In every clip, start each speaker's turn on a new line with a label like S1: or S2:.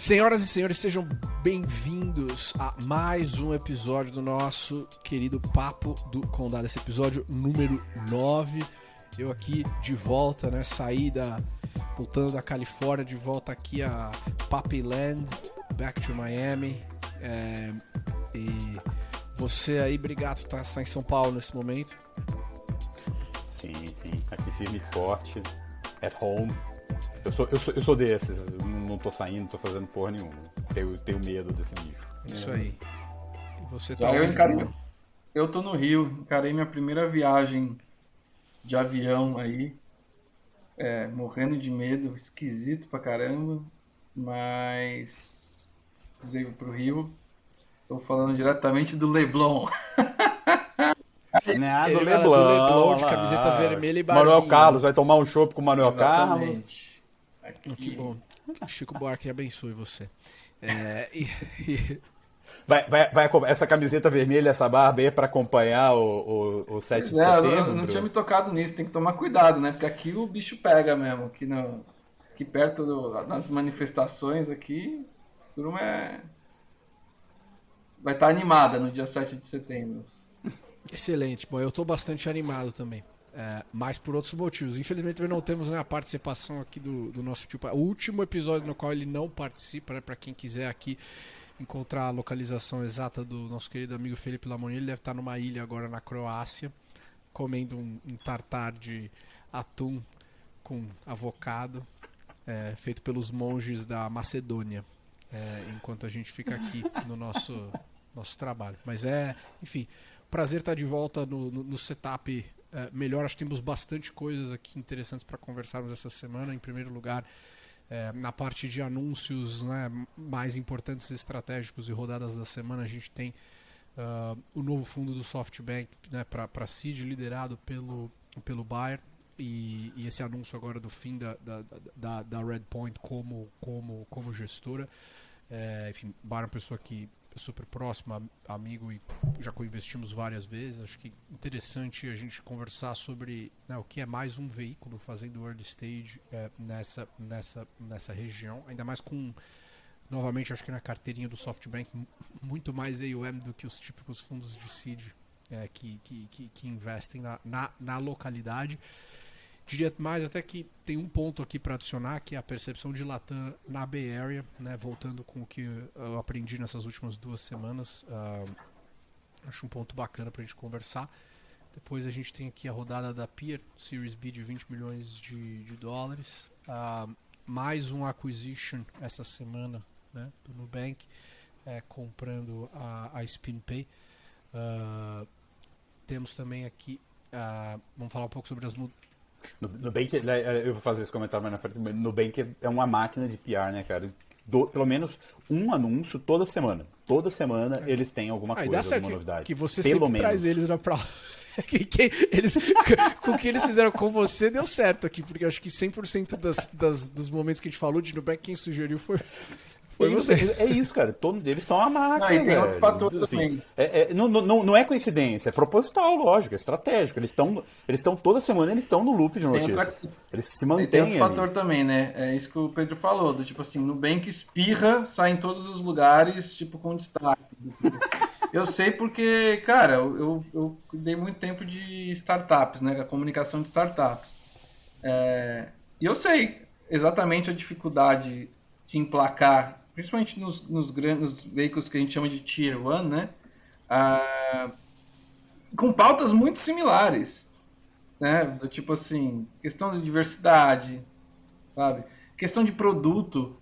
S1: Senhoras e senhores, sejam bem-vindos a mais um episódio do nosso querido Papo do Condado. Esse episódio número 9. Eu aqui de volta, né? Voltando da Califórnia, de volta aqui a Papiland, back to Miami. E você aí, Brigato, tá em São Paulo nesse momento?
S2: Sim. Aqui firme e forte, at home. Eu sou desses, eu não tô saindo, não tô fazendo porra nenhuma. Eu tenho medo desse bicho.
S1: Isso aí. E você tá
S3: Eu tô no Rio, encarei minha primeira viagem de avião aí. Morrendo de medo, esquisito pra caramba, mas precisei ir pro Rio. Estou falando diretamente do Leblon.
S2: Nada,
S1: Ele
S2: do
S1: vai lá do Leblon de
S2: lá.
S1: camiseta vermelha e barbinha.
S2: Manuel Carlos, vai tomar um chopp com o Manuel Carlos.
S3: Exatamente. Aqui.
S1: Que bom. Chico Buarque abençoe você.
S2: Essa camiseta vermelha, essa barba aí é pra acompanhar o 7 de
S3: Pois
S2: setembro?
S3: eu não tinha me tocado nisso, tem que tomar cuidado, né? Porque aqui o bicho pega mesmo. Aqui perto das manifestações aqui, a turma vai estar animada no dia 7 de setembro.
S1: Excelente. Bom, eu tô bastante animado também. Mas por outros motivos. Infelizmente também não temos, né, a participação aqui do nosso tio. O último episódio no qual ele não participa, né, para quem quiser aqui encontrar a localização exata do nosso querido amigo Felipe Lamoni, ele deve estar numa ilha agora na Croácia, comendo um tartar de atum com avocado, feito pelos monges da Macedônia, enquanto a gente fica aqui no nosso trabalho. Mas enfim, prazer estar de volta no setup melhor. Acho que temos bastante coisas aqui interessantes para conversarmos essa semana. Em primeiro lugar, na parte de anúncios, né, mais importantes e estratégicos e rodadas da semana, a gente tem o novo fundo do SoftBank, né, para seed, liderado pelo Bayer, e esse anúncio agora do fim da Redpoint como gestora. Enfim, Bayer é uma pessoa que é super próxima, amigo, e já co-investimos várias vezes. Acho que interessante a gente conversar sobre, né, o que é mais um veículo fazendo early stage nessa região, ainda mais com, novamente, acho que na carteirinha do SoftBank, muito mais AUM do que os típicos fundos de seed que investem na localidade. Diria mais até que tem um ponto aqui para adicionar, que é a percepção de Latam na Bay Area, né, voltando com o que eu aprendi nessas últimas 2 semanas. Acho um ponto bacana para a gente conversar. Depois a gente tem aqui a rodada da Peer, Series B de 20 milhões de dólares. Mais um acquisition essa semana, né, do Nubank, comprando a SpinPay. Temos também aqui, vamos falar um pouco sobre as mudanças.
S2: Nubank, eu vou fazer esse comentário mais na frente. Nubank é uma máquina de PR, né, cara? Pelo menos um anúncio toda semana. Toda semana eles têm alguma coisa, alguma novidade.
S1: Que você
S2: pelo
S1: sempre
S2: menos
S1: traz eles lá pra lá. Com o que eles fizeram com você deu certo aqui, porque eu acho que 100% dos momentos que a gente falou de Nubank, quem sugeriu foi você.
S2: É isso, cara. Eles são a máquina.
S3: E tem outros fatores também.
S2: Não é coincidência, é proposital, lógico, é estratégico. Eles estão toda semana, eles estão no loop de notícias. Eles se mantêm.
S3: Tem outro fator também, né? É isso que o Pedro falou, do tipo assim, Nubank espirra, sai em todos os lugares, tipo, com destaque. Eu sei porque, cara, eu dei muito tempo de startups, né? A comunicação de startups. E eu sei exatamente a dificuldade de emplacar, principalmente nos veículos que a gente chama de Tier 1, né? Com pautas muito similares, né? Do tipo assim, questão de diversidade, sabe? Questão de produto.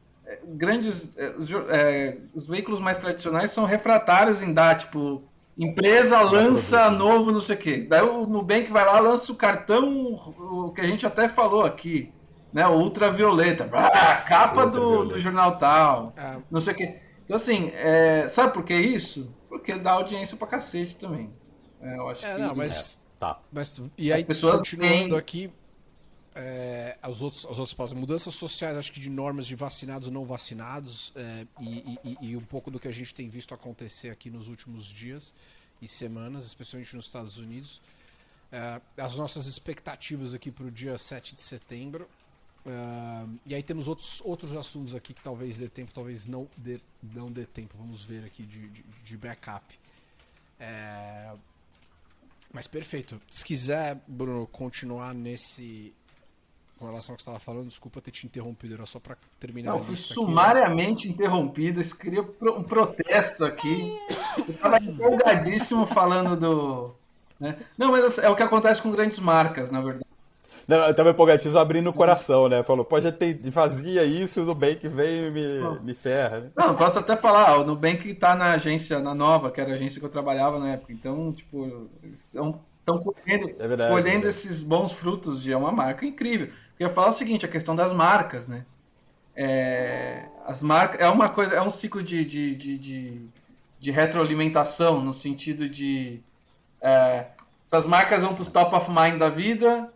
S3: Os veículos mais tradicionais são refratários em dar, tipo, empresa lança novo, não sei o quê. Daí o Nubank vai lá, lança o cartão, o que a gente até falou aqui, né? O ultravioleta, capa do jornal tal, não sei o quê. Então, assim, sabe por que isso? Porque dá audiência pra cacete também. Eu acho que...
S1: Não, mas,
S2: Tá.
S1: E aí,
S3: as pessoas
S1: continuando
S3: têm...
S1: aqui, as outras pausas, mudanças sociais, acho que de normas de vacinados e não vacinados, e um pouco do que a gente tem visto acontecer aqui nos últimos dias e semanas, especialmente nos Estados Unidos. As nossas expectativas aqui para o dia 7 de setembro. E aí temos outros assuntos aqui que talvez dê tempo, talvez não dê tempo. Vamos ver aqui de backup. Mas perfeito. Se quiser, Bruno, continuar com relação ao que você estava falando, desculpa ter te interrompido, era só para terminar.
S3: Não, fui sumariamente interrompido, isso cria um protesto aqui. Eu estava empolgadíssimo falando do... Né? Não, mas é o que acontece com grandes marcas, na verdade.
S2: Não, eu tava empolgadíssimo abrindo o coração, né? Falou, pô, fazia isso, o Nubank veio e me ferra. Né?
S3: Não, posso até falar, o Nubank tá na agência, na Nova, que era a agência que eu trabalhava na época. Então, tipo, estão colhendo esses bons frutos de uma marca incrível. Eu ia falar o seguinte, a questão das marcas, né? As marcas é uma coisa, é um ciclo de retroalimentação, no sentido de essas marcas vão para os top of mind da vida,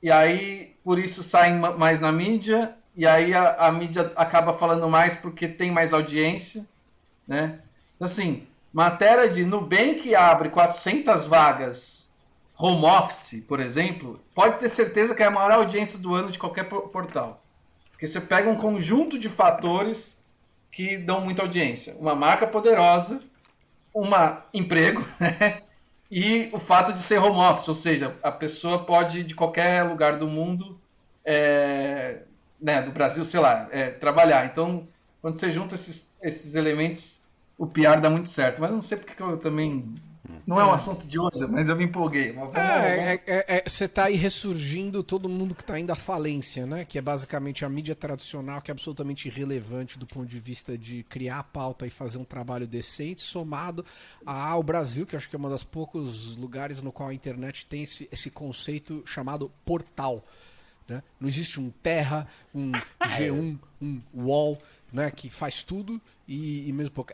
S3: e aí por isso saem mais na mídia, e aí a mídia acaba falando mais porque tem mais audiência, né? Assim, matéria de Nubank abre 400 vagas home office, por exemplo, pode ter certeza que é a maior audiência do ano de qualquer portal. Porque você pega um conjunto de fatores que dão muita audiência. Uma marca poderosa, emprego, né? E o fato de ser home office, ou seja, a pessoa pode de qualquer lugar do mundo, né, do Brasil, sei lá, trabalhar. Então, quando você junta esses elementos, o PR dá muito certo. Mas não sei porque que eu também... Não é um assunto de hoje, mas eu me empolguei.
S1: Você tá aí ressurgindo todo mundo que tá indo à falência, né? Que é basicamente a mídia tradicional, que é absolutamente irrelevante do ponto de vista de criar a pauta e fazer um trabalho decente, somado ao Brasil, que eu acho que é um dos poucos lugares no qual a internet tem esse conceito chamado portal. Né? Não existe um Terra, um G1, um UOL, né, que faz tudo e mesmo pouco.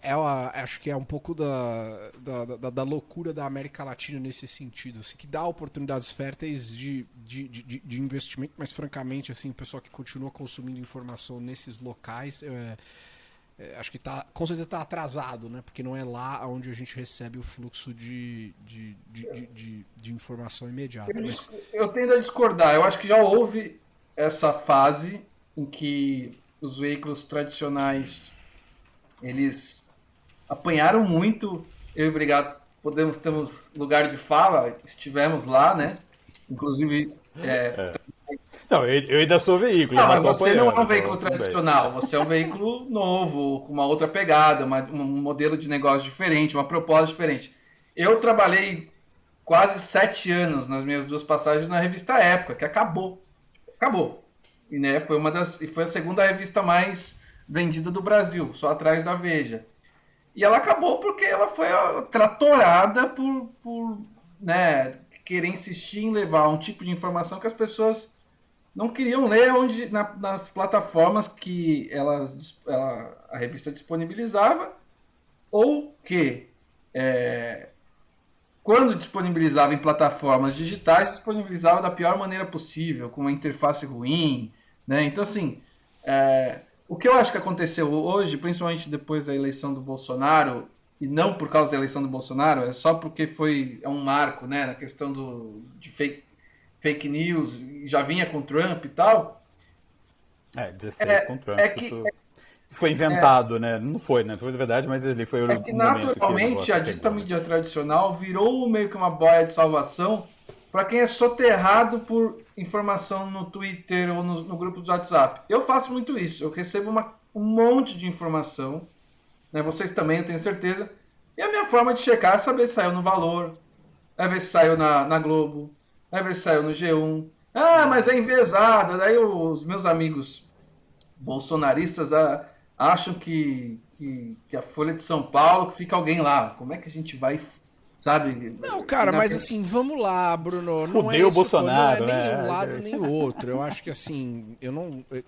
S1: Acho que é um pouco da loucura da América Latina nesse sentido, assim, que dá oportunidades férteis de investimento, mas francamente, assim, o pessoal que continua consumindo informação nesses locais, acho que com certeza está atrasado, né, porque não é lá onde a gente recebe o fluxo de informação imediata.
S3: Eu tendo a discordar, eu acho que já houve essa fase em que os veículos tradicionais eles apanharam muito. Eu e o Brigato temos lugar de fala, estivemos lá, né? Inclusive.
S2: Não, eu ainda sou veículo.
S3: Mas você não é um veículo tradicional, você é um veículo novo, com uma outra pegada, um modelo de negócio diferente, uma proposta diferente. Eu trabalhei quase 7 anos nas minhas 2 passagens na revista Época, que acabou. E, né, foi a segunda revista mais vendida do Brasil, só atrás da Veja. E ela acabou porque ela foi tratorada por né, querer insistir em levar um tipo de informação que as pessoas não queriam ler nas plataformas que a revista disponibilizava, ou que quando disponibilizava em plataformas digitais, disponibilizava da pior maneira possível, com uma interface ruim, né? Então, assim, o que eu acho que aconteceu hoje, principalmente depois da eleição do Bolsonaro, e não por causa da eleição do Bolsonaro, é só porque é um marco, né, na questão de fake news, já vinha com Trump e tal.
S2: 16 com Trump. Foi inventado, né? Não foi, né? Foi de verdade, mas ele foi
S3: o que naturalmente a dita mídia tradicional virou meio que uma boia de salvação para quem é soterrado por informação no Twitter ou no grupo do WhatsApp. Eu faço muito isso. Eu recebo um monte de informação, né? Vocês também, eu tenho certeza. E a minha forma de checar é saber se saiu no Valor, é ver se saiu na Globo, é ver se saiu no G1. Mas é enviesada. Daí os meus amigos bolsonaristas acham que a Folha de São Paulo, que fica alguém lá. Como é que a gente vai, sabe?
S1: Não, cara, mas assim, vamos lá, Bruno.
S2: Fudeu o Bolsonaro,
S1: não é
S2: né?
S1: nem um lado nem o outro. Eu acho que assim,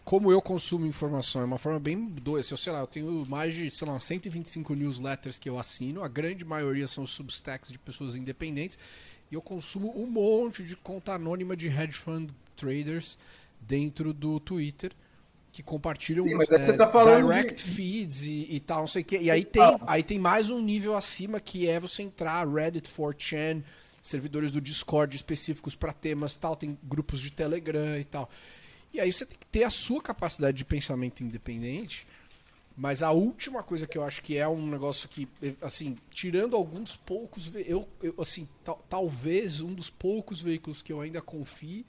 S1: como eu consumo informação, é uma forma bem doida. Eu tenho mais de, 125 newsletters que eu assino. A grande maioria são substacks de pessoas independentes. E eu consumo um monte de conta anônima de hedge fund traders dentro do Twitter, que compartilham direct feeds e tal, não sei o que. E aí tem mais um nível acima, que é você entrar Reddit, 4chan, servidores do Discord específicos para temas e tal, tem grupos de Telegram e tal. E aí você tem que ter a sua capacidade de pensamento independente. Mas a última coisa que eu acho que é um negócio que, assim, tirando alguns poucos, assim, talvez um dos poucos veículos que eu ainda confie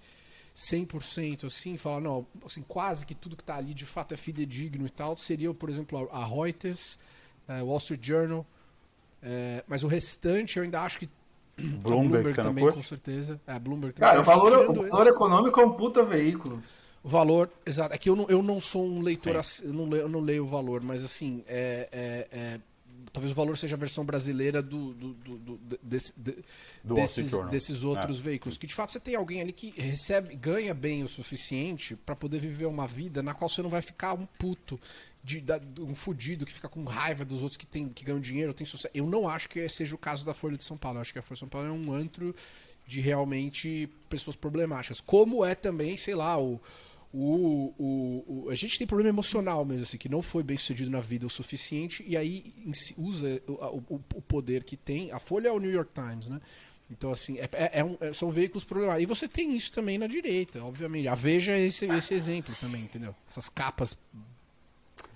S1: 100%, assim, falar, não, assim, quase que tudo que tá ali de fato é fidedigno e tal, seria, por exemplo, a Reuters, Wall Street Journal, mas o restante eu ainda acho que
S2: Bloomberg
S1: também, com certeza. Bloomberg também.
S3: Cara, o valor econômico é um puta veículo.
S1: O valor, exato. É que eu não sou um leitor, eu não leio o valor, mas assim, talvez o valor seja a versão brasileira desses outros veículos. Que de fato você tem alguém ali que ganha bem o suficiente para poder viver uma vida na qual você não vai ficar um puto, um fudido que fica com raiva dos outros que ganham dinheiro, tem sucesso. Eu não acho que seja o caso da Folha de São Paulo. Eu acho que a Folha de São Paulo é um antro de realmente pessoas problemáticas. Como é também, sei lá, a gente tem problema emocional mesmo, assim, que não foi bem sucedido na vida o suficiente, e aí usa o poder que tem. A Folha é o New York Times, né? Então, assim, são veículos problemáticos. E você tem isso também na direita, obviamente. A Veja é esse exemplo também, entendeu? Essas capas.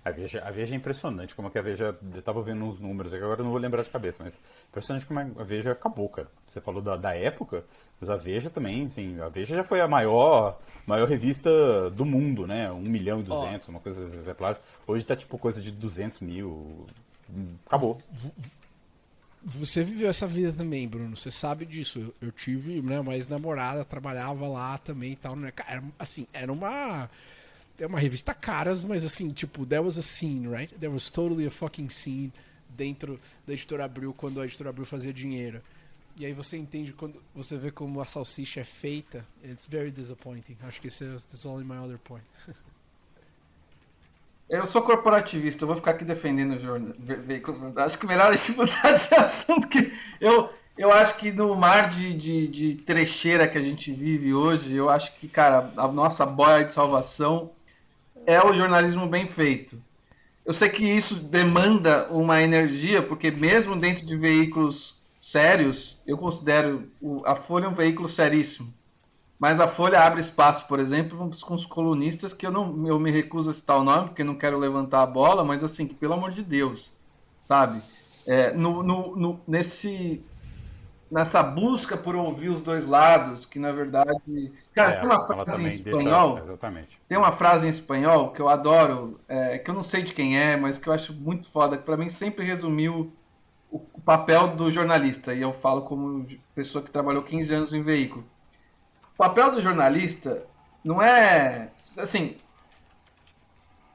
S2: A Veja é impressionante, como que a Veja, eu tava vendo uns números, agora eu não vou lembrar de cabeça, mas impressionante como a Veja acabou, cara. Você falou da época, mas a Veja também, assim, a Veja já foi a maior revista do mundo, né? 1.200.000, uma coisa exemplar. Hoje tá tipo coisa de 200 mil, acabou.
S1: Você viveu essa vida também, Bruno, você sabe disso. Eu tive, né, uma ex-namorada, trabalhava lá também e tal, né? Cara, assim, era uma revista caras, mas assim, tipo, there was a scene, right? There was totally a fucking scene dentro da Editora Abril, quando a Editora Abril fazia dinheiro. E aí você entende, quando você vê como a salsicha é feita, it's very disappointing. Acho que that's only my other point.
S3: Eu sou corporativista, eu vou ficar aqui defendendo o veículo. Acho que melhor a gente mudar de assunto, que eu acho que no mar de trecheira que a gente vive hoje, eu acho que, cara, a nossa boia de salvação é o jornalismo bem feito. Eu sei que isso demanda uma energia, porque mesmo dentro de veículos sérios, eu considero a Folha um veículo seríssimo. Mas a Folha abre espaço, por exemplo, com os colunistas, que eu me recuso a citar o nome, porque não quero levantar a bola, mas assim, pelo amor de Deus, sabe? Nessa busca por ouvir os dois lados, que na verdade... Cara, tem uma frase em espanhol...
S2: Exatamente.
S3: Tem uma frase em espanhol que eu adoro, que eu não sei de quem é, mas que eu acho muito foda, que pra mim sempre resumiu o papel do jornalista, e eu falo como pessoa que trabalhou 15 anos em veículo. O papel do jornalista não é... Assim,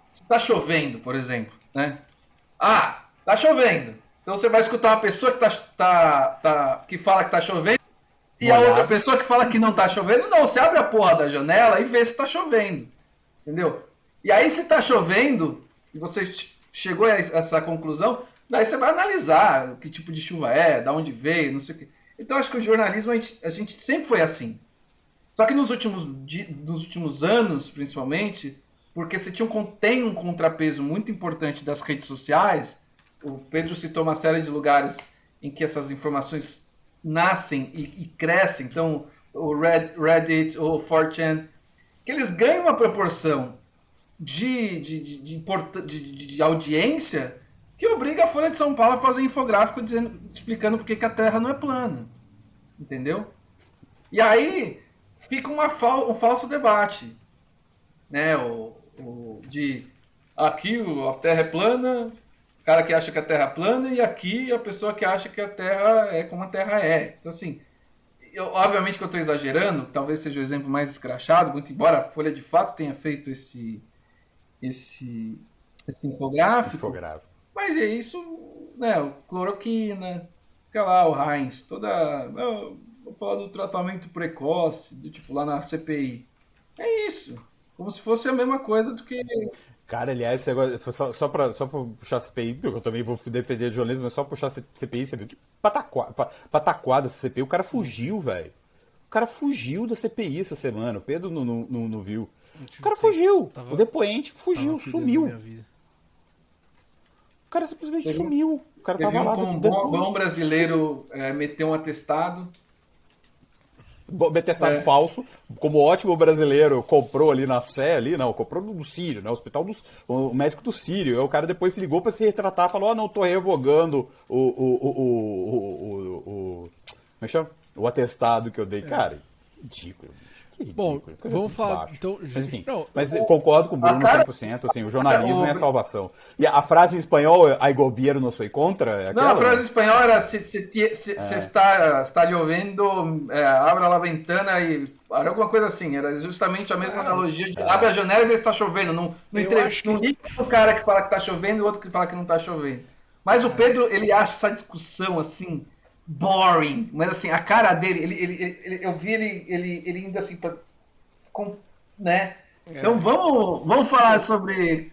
S3: se tá chovendo, por exemplo, né? Ah, tá chovendo. Então você vai escutar uma pessoa que fala que tá chovendo e a outra pessoa que fala que não tá chovendo. Não, você abre a porra da janela e vê se tá chovendo. Entendeu? E aí se tá chovendo e você chegou a essa conclusão, daí você vai analisar que tipo de chuva é, da onde veio, não sei o quê. Então acho que o jornalismo a gente sempre foi assim. Só que nos últimos anos, principalmente, porque você tem um contrapeso muito importante das redes sociais. O Pedro citou uma série de lugares em que essas informações nascem e crescem. Então, o Reddit, o 4chan, que eles ganham uma proporção de audiência que obriga a Folha de São Paulo a fazer infográfico explicando por que a Terra não é plana. Entendeu? E aí fica um falso debate, né? De aqui a Terra é plana, o cara que acha que a Terra é plana, e aqui a pessoa que acha que a Terra é como a Terra é. Então, assim, obviamente que eu estou exagerando, talvez seja o exemplo mais escrachado, muito embora a Folha de fato tenha feito esse infográfico. Mas é isso, né? O cloroquina, fica lá o Heinz, vou falar do tratamento precoce, do tipo lá na CPI. É isso. Como se fosse a mesma coisa do que...
S2: Cara, aliás, só pra puxar a CPI, porque eu também vou defender o jornalismo, mas só puxar a CPI, você viu que pataquada essa CPI, o cara fugiu, velho. O cara fugiu da CPI essa semana, o Pedro não viu. O cara fugiu, o depoente fugiu, sumiu. O cara simplesmente sumiu. O cara tava lá.
S3: Um bom brasileiro meteu um atestado.
S2: Betestado falso, como ótimo brasileiro, comprou ali na Sé, ali, não, comprou do Sírio, né? O médico do Sírio. Aí o cara depois se ligou pra se retratar, falou, não, tô revogando como é que chama? O atestado que eu dei. Cara, ridículo. Que ridículo.
S1: Bom, vamos falar.
S2: Baixo.
S1: Então,
S2: Mas enfim,
S1: não,
S2: concordo com o Bruno 100%, assim, o jornalismo é a salvação. E a frase em espanhol, "Ai gobierno no soy contra", é
S3: Não,
S2: aquela,
S3: a frase em espanhol era se está lloviendo, abra a ventana e... Era alguma coisa assim, era justamente a mesma analogia de abre a janela e vê se está chovendo. Não liga pro cara que fala que está chovendo e o outro que fala que não está chovendo. Mas o Pedro, ele acha essa discussão assim... boring, mas assim, a cara dele, eu vi ele indo assim, né? Então vamos falar sobre...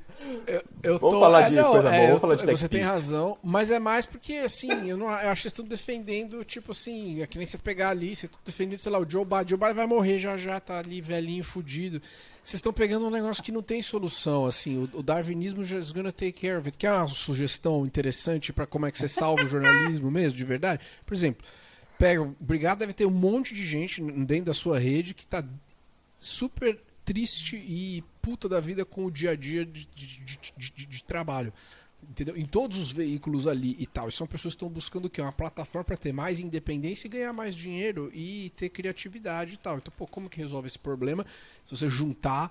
S2: Vamos falar de coisa boa, vamos falar de
S1: Você tem razão, mas é mais porque, assim, eu acho que vocês estão defendendo, tipo assim, é que nem você pegar ali, você está defendendo, sei lá, o Joe Biden vai morrer já, tá ali velhinho, fudido. Vocês estão pegando um negócio que não tem solução, assim, o darwinismo is gonna take care of it, que é uma sugestão interessante para como é que você salva o jornalismo mesmo, de verdade. Por exemplo, obrigado, deve ter um monte de gente dentro da sua rede que tá super triste e puta da vida com o dia a dia de trabalho. Entendeu? Em todos os veículos ali e tal. E são pessoas que estão buscando o quê? Uma plataforma para ter mais independência e ganhar mais dinheiro e ter criatividade e tal. Então, pô, como que resolve esse problema? Se você juntar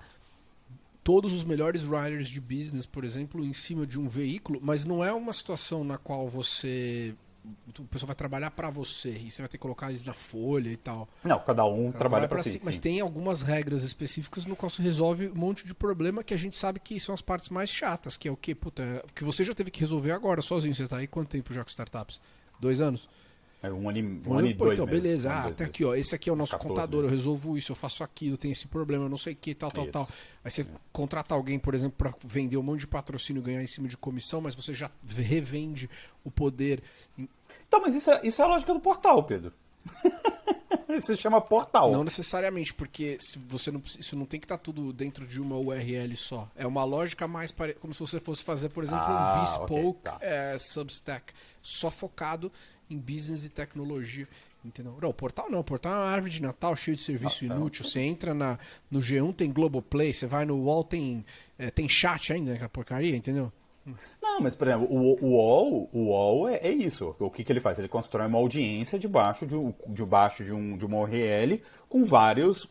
S1: todos os melhores writers de business, por exemplo, em cima de um veículo, mas não é uma situação na qual o pessoal vai trabalhar para você e você vai ter que colocar eles na folha e tal.
S2: Não, cada um trabalha para si.
S1: Mas tem algumas regras específicas no qual se resolve um monte de problema que a gente sabe que são as partes mais chatas, que é o quê? Puta, que você já teve que resolver agora, sozinho. Você tá aí quanto tempo já com startups? 2 anos?
S2: Um ano e
S1: Pô,
S2: 2
S1: então,
S2: meses.
S1: beleza. Até aqui, ó. Esse aqui é o nosso
S2: 14
S1: contador.
S2: meses.
S1: Eu resolvo isso, eu faço aquilo, tem esse problema, eu não sei o que, tal. Aí você contrata alguém, por exemplo, para vender um monte de patrocínio e ganhar em cima de comissão, mas você já revende o poder.
S2: Então, mas isso é a lógica do portal, Pedro. Isso se chama portal.
S1: Não necessariamente, porque isso não tem que estar tudo dentro de uma URL só. É uma lógica mais como se você fosse fazer, por exemplo, um bespoke Substack, só focado em business e tecnologia. Entendeu? Não, o portal não. O portal é uma árvore de Natal cheio de serviço inútil. Você entra no G1, tem Globoplay, você vai no UOL, tem chat ainda, aquela porcaria, entendeu?
S2: Não, mas, por exemplo, o UOL é isso. O que ele faz? Ele constrói uma audiência debaixo de uma URL com vários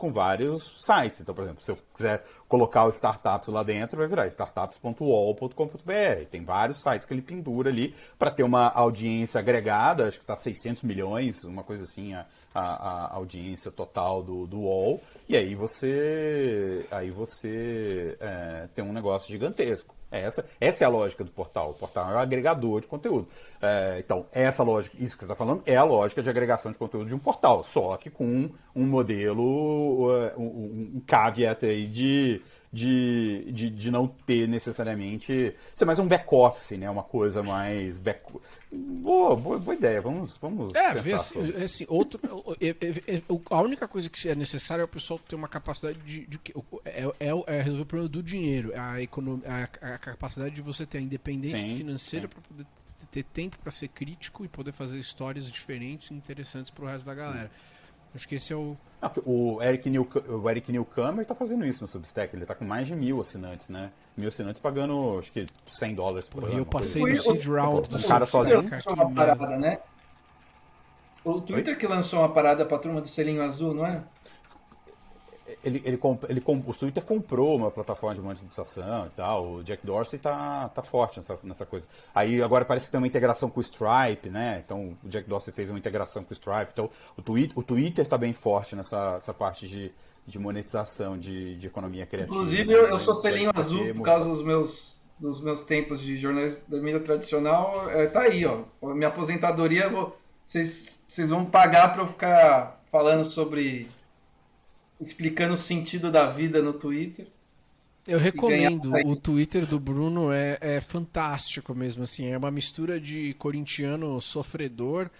S2: sites. Então, por exemplo, se eu quiser colocar o startups lá dentro, vai virar startups.uol.com.br. Tem vários sites que ele pendura ali para ter uma audiência agregada, acho que está 600 milhões, uma coisa assim, a audiência total do UOL. E aí você tem um negócio gigantesco. Essa é a lógica do portal. O portal é um agregador de conteúdo. Então, essa lógica, isso que você está falando, é a lógica de agregação de conteúdo de um portal, só que com um modelo, um caveat aí de não ter necessariamente... Ser mais um back-office, né? Uma coisa mais... Boa ideia. Vamos pensar
S1: ver assim, a única coisa que é necessária é o pessoal ter uma capacidade é resolver o problema do dinheiro, a capacidade de você ter a independência financeira para poder ter tempo para ser crítico e poder fazer histórias diferentes e interessantes para o resto da galera. Acho que esse é o...
S2: O Eric Newcomer tá fazendo isso no Substack. Ele tá com mais de 1.000 assinantes, né? 1.000 assinantes pagando, acho que $100 por ano.
S1: Eu passei no seed round do
S2: cara sozinho.
S3: Uma parada, né? O Twitter que lançou uma parada pra turma do selinho azul, não é?
S2: O Twitter comprou uma plataforma de monetização e tal. O Jack Dorsey tá forte nessa coisa. Aí agora parece que tem uma integração com o Stripe, né? Então o Jack Dorsey fez uma integração com o Stripe. Então o Twitter tá bem forte nessa parte de monetização de economia criativa.
S3: Inclusive eu sou selinho azul por causa dos meus tempos de jornalismo da mídia tradicional. Tá aí, ó. Minha aposentadoria, vocês vão pagar pra eu ficar falando sobre... explicando o sentido da vida no Twitter.
S1: Eu recomendo. O Twitter do Bruno é fantástico mesmo, assim. É uma mistura de corintiano sofredor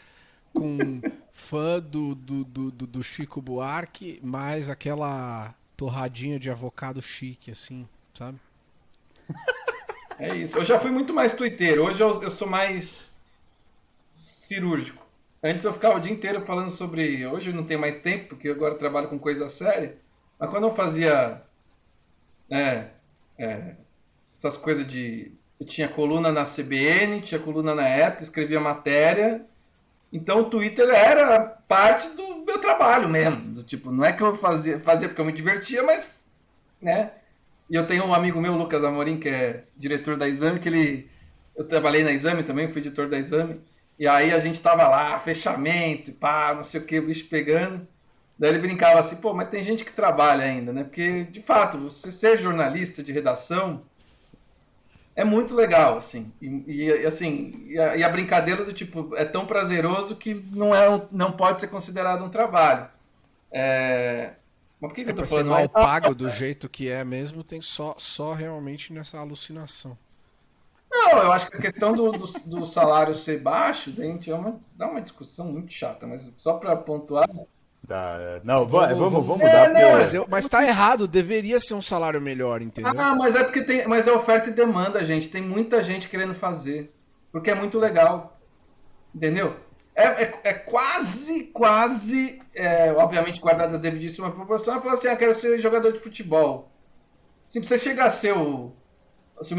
S1: com fã do Chico Buarque, mais aquela torradinha de avocado chique, assim, sabe?
S3: É isso. Eu já fui muito mais twitteiro. Hoje eu sou mais cirúrgico. Antes eu ficava o dia inteiro falando sobre. Hoje eu não tenho mais tempo, porque agora eu trabalho com coisa séria. Mas quando eu fazia é, essas coisas de. Eu tinha coluna na CBN, tinha coluna na época, escrevia matéria. Então o Twitter era parte do meu trabalho mesmo. Do tipo, não é que eu fazia porque eu me divertia, mas. Né? E eu tenho um amigo meu, Lucas Amorim, que é diretor da Exame, que ele. Eu trabalhei na Exame também, fui editor da Exame. E aí a gente tava lá, fechamento, pá, não sei o que, o bicho pegando. Daí ele brincava assim, pô, mas tem gente que trabalha ainda, né? Porque, de fato, você ser jornalista de redação é muito legal, assim. Assim, e a brincadeira do tipo, é tão prazeroso que não pode ser considerado um trabalho. Mas por que eu tô
S1: Pra ser
S3: falando?
S1: mal pago do jeito que é mesmo, tem só realmente nessa alucinação.
S3: Não, eu acho que a questão do salário ser baixo, daí a gente dá uma discussão muito chata, mas só para pontuar.
S2: Não, vamos mudar,
S1: Mas tá errado, deveria ser um salário melhor, entendeu?
S3: Mas é porque mas é oferta e demanda, gente. Tem muita gente querendo fazer. Porque é muito legal. Entendeu? É quase, obviamente guardada a devidíssima proporção, falar assim, quero ser jogador de futebol. Se você chegar a ser assim,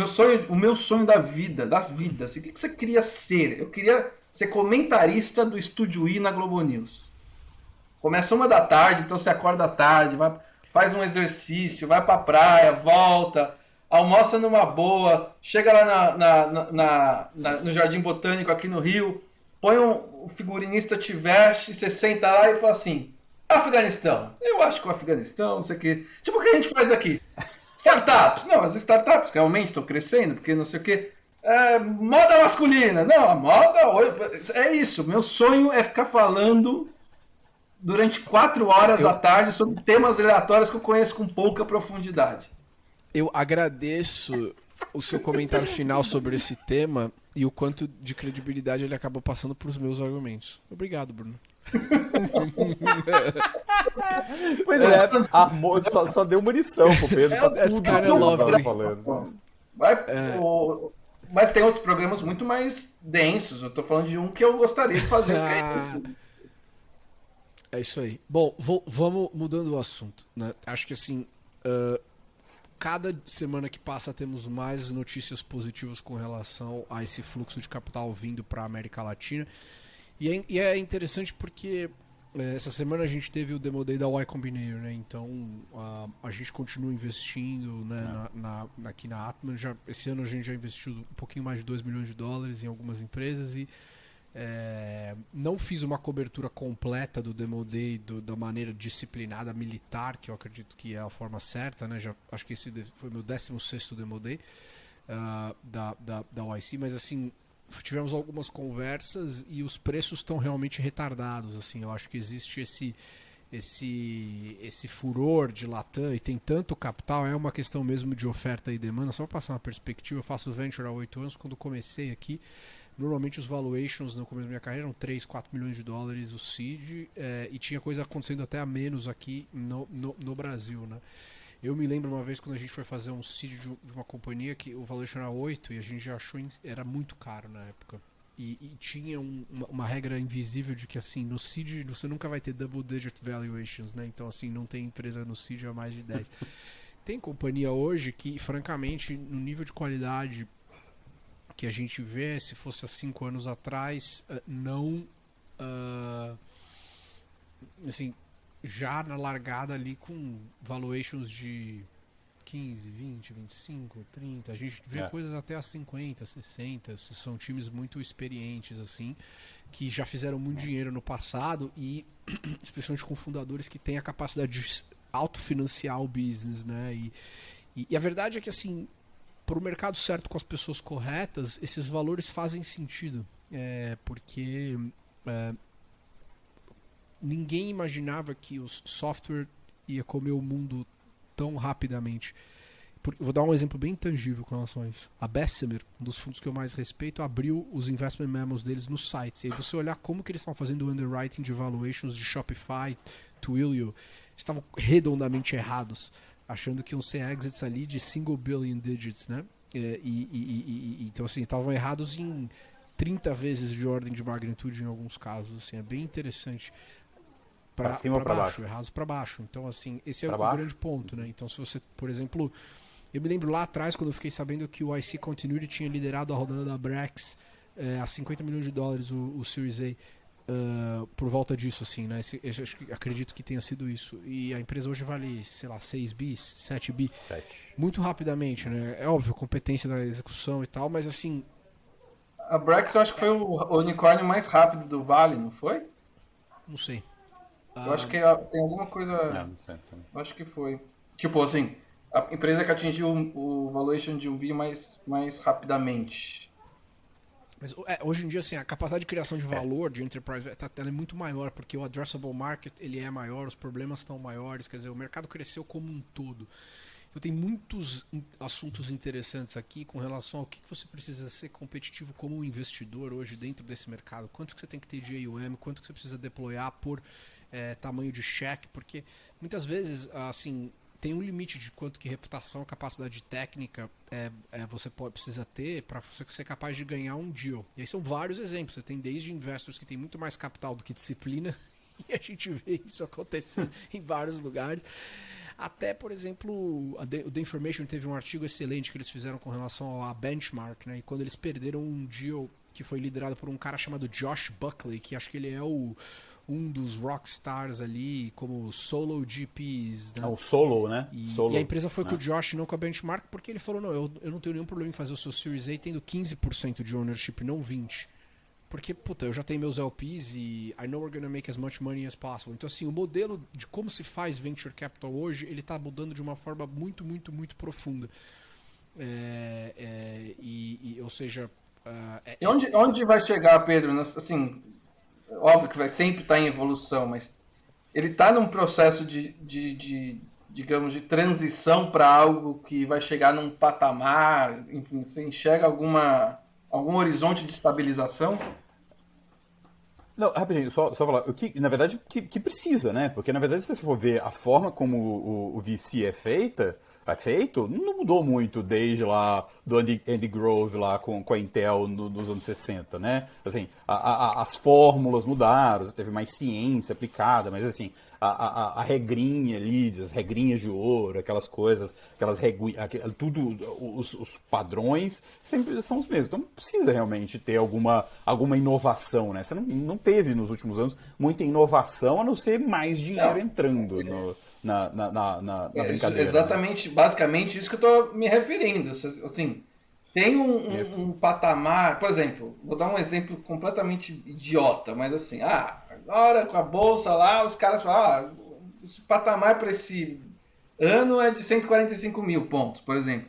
S3: o meu sonho das vidas, assim, o que você queria ser? Eu queria ser comentarista do Estúdio I na Globo News. Começa 1 da tarde, então você acorda à tarde, faz um exercício, vai pra praia, volta, almoça numa boa, chega lá no Jardim Botânico aqui no Rio, põe o figurinista te veste, você senta lá e fala assim, Afeganistão, eu acho que o Afeganistão, não sei o quê. Tipo o que a gente faz aqui. Startups, não, as startups realmente estão crescendo, porque não sei o quê. Moda masculina, não, a moda, é isso, meu sonho é ficar falando durante 4 horas à tarde sobre temas aleatórios que eu conheço com pouca profundidade.
S1: Eu agradeço o seu comentário final sobre esse tema e o quanto de credibilidade ele acabou passando para os meus argumentos. Obrigado, Bruno.
S2: Pois só deu munição pro Pedro, só tudo que ele tava falando.
S3: Mas tem outros programas muito mais densos. Eu tô falando de um que eu gostaria de fazer.
S1: É isso aí. Bom, vamos mudando o assunto, né? Acho que assim, cada semana que passa temos mais notícias positivas com relação a esse fluxo de capital vindo para a América Latina. E é interessante porque essa semana a gente teve o Demo Day da Y Combinator, né? Então a gente continua investindo, né, aqui na Atman. Esse ano a gente já investiu um pouquinho mais de $2 milhões em algumas empresas e não fiz uma cobertura completa do Demo Day da maneira disciplinada militar, que eu acredito que é a forma certa, né? Acho que esse foi meu 16º Demo Day da YC, mas assim, tivemos algumas conversas e os preços estão realmente retardados. Assim, eu acho que existe esse furor de Latam e tem tanto capital, é uma questão mesmo de oferta e demanda. Só para passar uma perspectiva, eu faço venture há 8 anos, quando comecei aqui. Normalmente os valuations no começo da minha carreira eram 3, 4 milhões de dólares o seed, e tinha coisa acontecendo até a menos aqui no Brasil, né? Eu me lembro uma vez quando a gente foi fazer um seed de uma companhia que o valuation era 8 e a gente já achou era muito caro na época. E tinha uma regra invisível de que assim, no seed você nunca vai ter double digit valuations, né? Então assim, não tem empresa no seed a mais de 10. Tem companhia hoje que, francamente, no nível de qualidade que a gente vê, se fosse há 5 anos atrás, assim, já na largada ali com valuations de 15, 20, 25, 30, a gente vê coisas até a 50, 60, são times muito experientes, assim, que já fizeram muito dinheiro no passado e especialmente com fundadores que têm a capacidade de autofinanciar o business, né? E a verdade é que, assim, para o mercado certo, com as pessoas corretas, esses valores fazem sentido. Porque ninguém imaginava que o software ia comer o mundo tão rapidamente. Vou dar um exemplo bem tangível com relação a isso. A Bessemer, um dos fundos que eu mais respeito, abriu os investment memos deles nos sites. E aí você olhar como que eles estão fazendo o underwriting de valuations de Shopify, Twilio, estavam redondamente errados, achando que iam ser exits ali de single billion digits, né? Então assim, estavam errados em 30 vezes de ordem de magnitude em alguns casos, assim, é bem interessante.
S2: Pra cima ou pra baixo?
S1: Errados para baixo. Então, assim, esse é
S2: Pra
S1: o
S2: baixo?
S1: grande ponto, né? Então, se você, por exemplo, eu me lembro lá atrás, quando eu fiquei sabendo que o IC Continuity tinha liderado a rodada da Brex a $50 milhões, o Series A, por volta disso, assim, né? Acredito que tenha sido isso. E a empresa hoje vale, sei lá, 6 bis, 7 bi.
S2: 7.
S1: Muito rapidamente, né? É óbvio, competência da execução e tal, mas assim,
S3: A Brex eu acho que foi o unicórnio mais rápido do Vale, não foi?
S1: não sei.
S3: Eu acho que tem alguma coisa.
S2: Não sei.
S3: Eu acho que foi. Tipo assim, a empresa que atingiu o valuation de um bi mais rapidamente.
S1: Mas hoje em dia, assim, a capacidade de criação de valor de enterprise ela é muito maior, porque o addressable market ele é maior, os problemas estão maiores, quer dizer, o mercado cresceu como um todo. Então tem muitos assuntos interessantes aqui com relação ao que você precisa ser competitivo como um investidor hoje dentro desse mercado. Quanto que você tem que ter de AUM, quanto que você precisa deployar por tamanho de cheque, porque muitas vezes, assim, tem um limite de quanto que reputação, capacidade técnica você precisa ter para você ser capaz de ganhar um deal. E aí são vários exemplos. Você tem desde investors que têm muito mais capital do que disciplina, e a gente vê isso acontecendo em vários lugares. Até, por exemplo, o The Information teve um artigo excelente que eles fizeram com relação à Benchmark, né? E quando eles perderam um deal que foi liderado por um cara chamado Josh Buckley, que acho que ele é um dos rockstars ali, como solo GPs. Né?
S2: O Solo, né?
S1: E a empresa foi com o Josh, não com a Benchmark, porque ele falou, não, eu não tenho nenhum problema em fazer o seu Series A tendo 15% de ownership, não 20%. Porque, puta, eu já tenho meus LPs e I know we're gonna make as much money as possible. Então, assim, o modelo de como se faz Venture Capital hoje, ele tá mudando de uma forma muito, muito, muito profunda. Ou seja...
S3: E onde vai chegar, Pedro? Assim, óbvio que vai sempre estar em evolução, mas ele está num processo digamos, de transição para algo que vai chegar num patamar, enfim, você enxerga algum horizonte de estabilização?
S2: Não, rapidinho, só falar. Na verdade, que precisa, né? Porque, na verdade, se você for ver a forma como o VC é feito, não mudou muito desde lá do Andy Grove lá com a Intel nos anos 60, né? Assim, as fórmulas mudaram, teve mais ciência aplicada, mas assim, a regrinha ali, as regrinhas de ouro, aquelas coisas, tudo, os padrões sempre são os mesmos. Então não precisa realmente ter alguma inovação, né? Você não teve nos últimos anos muita inovação, a não ser mais dinheiro entrando na brincadeira.
S3: Exatamente, né? Basicamente isso que eu estou me referindo. Assim, tem um patamar, por exemplo, vou dar um exemplo completamente idiota, mas assim, agora com a bolsa lá, os caras falam, esse patamar para esse ano é de 145 mil pontos, por exemplo.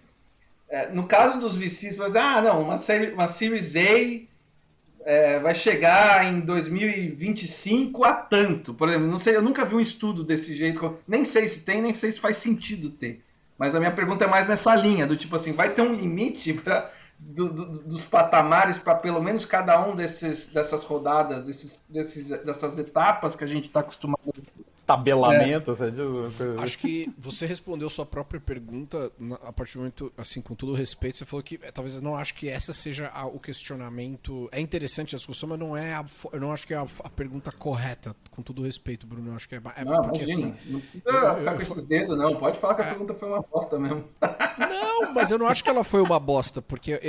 S3: No caso dos VCs, por exemplo, não, uma Series A vai chegar em 2025 a tanto. Por exemplo, não sei, eu nunca vi um estudo desse jeito, nem sei se tem, nem sei se faz sentido ter. Mas a minha pergunta é mais nessa linha, do tipo assim, vai ter um limite dos patamares para pelo menos cada um dessas rodadas, dessas etapas que a gente está acostumado
S2: tabelamento,
S1: Acho que você respondeu sua própria pergunta a partir do momento, assim, com todo o respeito, você falou que talvez eu não acho que essa seja o questionamento. É interessante a discussão, mas eu não acho que é a pergunta correta, com todo o respeito, Bruno. Eu acho que
S3: não,
S1: porque,
S3: imagina,
S1: assim,
S3: não precisa ficar com esses dedos, não. Pode falar que a pergunta foi uma bosta mesmo.
S1: Não, mas eu não acho que ela foi uma bosta, porque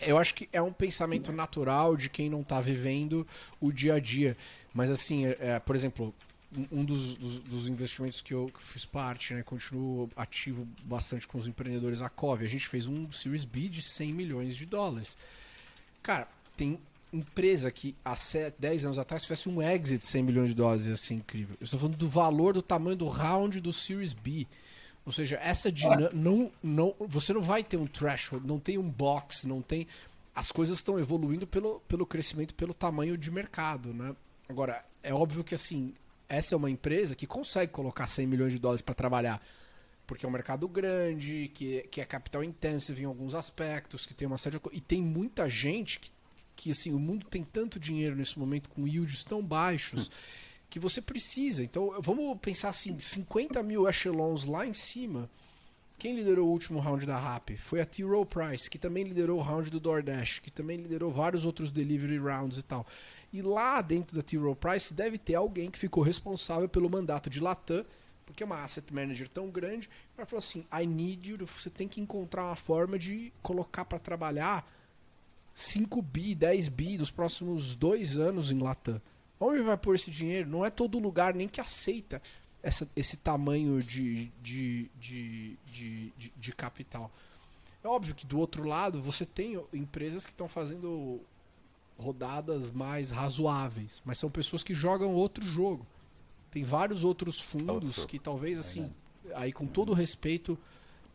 S1: eu acho que é um pensamento natural de quem não está vivendo o dia a dia. Mas assim, por exemplo, um dos investimentos que eu fiz parte, né, continuo ativo bastante com os empreendedores, a Cove. A gente fez um Series B de $100 milhões. Cara, tem empresa que há 10 anos atrás fizesse um exit de $100 milhões, ia ser incrível. Eu estou falando do valor, do tamanho do round do Series B. Ou seja, você não vai ter um threshold, não tem um box, não tem... As coisas estão evoluindo pelo crescimento, pelo tamanho de mercado, né? Agora, é óbvio que assim, essa é uma empresa que consegue colocar $100 milhões para trabalhar, porque é um mercado grande, que é capital intensive em alguns aspectos, que tem uma série de coisas. E tem muita gente que assim, o mundo tem tanto dinheiro nesse momento com yields tão baixos que você precisa. Então, vamos pensar assim, 50 mil echelons lá em cima, Quem liderou o último round da Rappi? Foi a T. Rowe Price, que também liderou o round do DoorDash, que também liderou vários outros delivery rounds e tal. E lá dentro da T. Rowe Price deve ter alguém que ficou responsável pelo mandato de Latam, porque é uma asset manager tão grande, ela falou assim, I need you, você tem que encontrar uma forma de colocar para trabalhar 5 bi, 10 bi nos próximos 2 anos em Latam. Onde vai pôr esse dinheiro? Não é todo lugar nem que aceita esse tamanho de capital. É óbvio que do outro lado você tem empresas que estão fazendo rodadas mais razoáveis, mas são pessoas que jogam outro jogo. Tem vários outros fundos que talvez assim, aí com todo respeito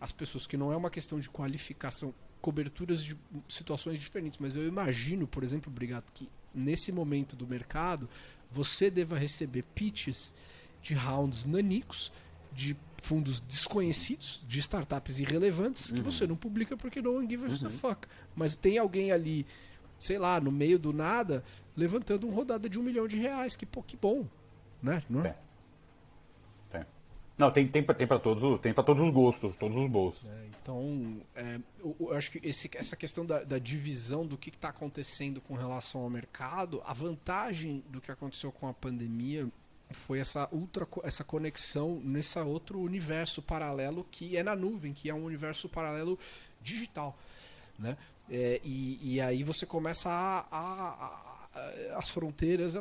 S1: às pessoas, que não é uma questão de qualificação, coberturas de situações diferentes, mas eu imagino, por exemplo, Brigato, que nesse momento do mercado você deva receber pitches de rounds nanicos, de fundos desconhecidos, de startups irrelevantes, que você não publica porque no one gives a fuck. Mas tem alguém ali, sei lá, no meio do nada, levantando uma rodada de R$1 milhão, que pô, que bom, né? Não é?
S2: Tem. Não, tem para todos os gostos, todos os bolsos.
S1: Então, eu acho que essa questão da divisão do que está acontecendo com relação ao mercado, a vantagem do que aconteceu com a pandemia foi essa conexão nesse outro universo paralelo que é na nuvem, que é um universo paralelo digital, né? E aí você começa as fronteiras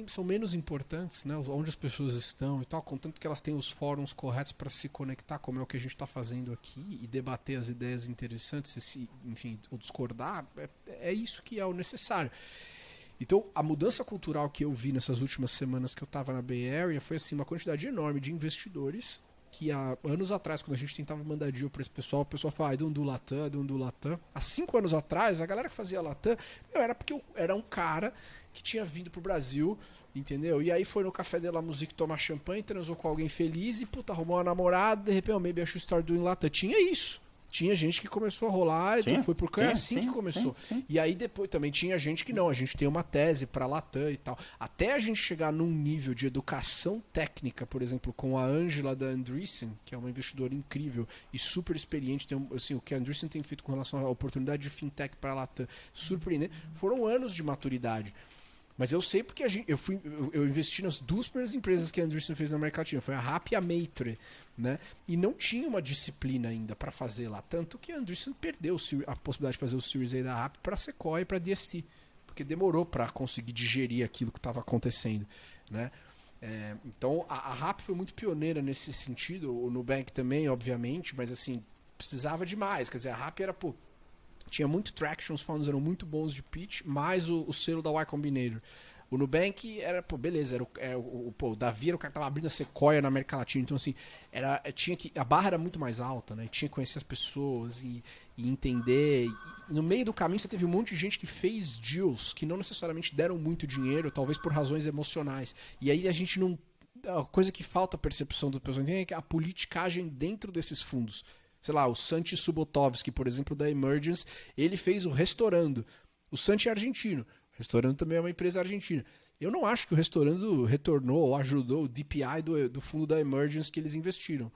S1: são menos importantes, né? Onde as pessoas estão e tal, contanto que elas têm os fóruns corretos para se conectar, como é o que a gente está fazendo aqui, e debater as ideias interessantes, enfim, ou discordar, é isso que é o necessário. Então, a mudança cultural que eu vi nessas últimas semanas que eu estava na Bay Area foi assim, uma quantidade enorme de investidores que há anos atrás, quando a gente tentava mandar deal para esse pessoal, o pessoal falava, I don't do Latam, I don't do Latam. Há 5 anos atrás, a galera que fazia Latam, era porque eu era um cara que tinha vindo pro Brasil, entendeu? E aí foi no Café de la Musique tomar champanhe, transou com alguém feliz e, puta, arrumou uma namorada, de repente, maybe I should start doing Latam. Tinha isso. Tinha gente que começou a rolar, então foi porque é assim que começou. Sim. E aí depois também tinha gente que não, a gente tem uma tese para Latam e tal. Até a gente chegar num nível de educação técnica, por exemplo, com a Angela da Andreessen, que é uma investidora incrível e super experiente, assim, o que a Andreessen tem feito com relação à oportunidade de fintech para Latam, surpreendente, foram anos de maturidade. Mas eu sei porque eu investi nas 2 primeiras empresas que a Andreessen fez na América Latina. Foi a Rappi e a Maitre, né? E não tinha uma disciplina ainda para fazer lá. Tanto que a Andreessen perdeu a possibilidade de fazer o Series A da Rappi para Sequoia e para DST. Porque demorou para conseguir digerir aquilo que estava acontecendo, né? Então a Rappi foi muito pioneira nesse sentido. O Nubank também, obviamente. Mas assim, precisava de mais. Quer dizer, a Rappi era, tinha muito traction, os founders eram muito bons de pitch, mais o selo da Y Combinator. O Nubank era, beleza, o Davi era o cara que tava abrindo a Sequoia na América Latina, então assim, a barra era muito mais alta, né? Tinha que conhecer as pessoas e entender. E no meio do caminho você teve um monte de gente que fez deals que não necessariamente deram muito dinheiro, talvez por razões emocionais. E aí a gente não... A coisa que falta a percepção do pessoal é que a politicagem dentro desses fundos. Sei lá, o Santi Subotovski, por exemplo, da Emergence, ele fez o Restaurando. O Santi é argentino. O Restaurando também é uma empresa argentina. Eu não acho que o Restaurando retornou ou ajudou o DPI do fundo da Emergence que eles investiram.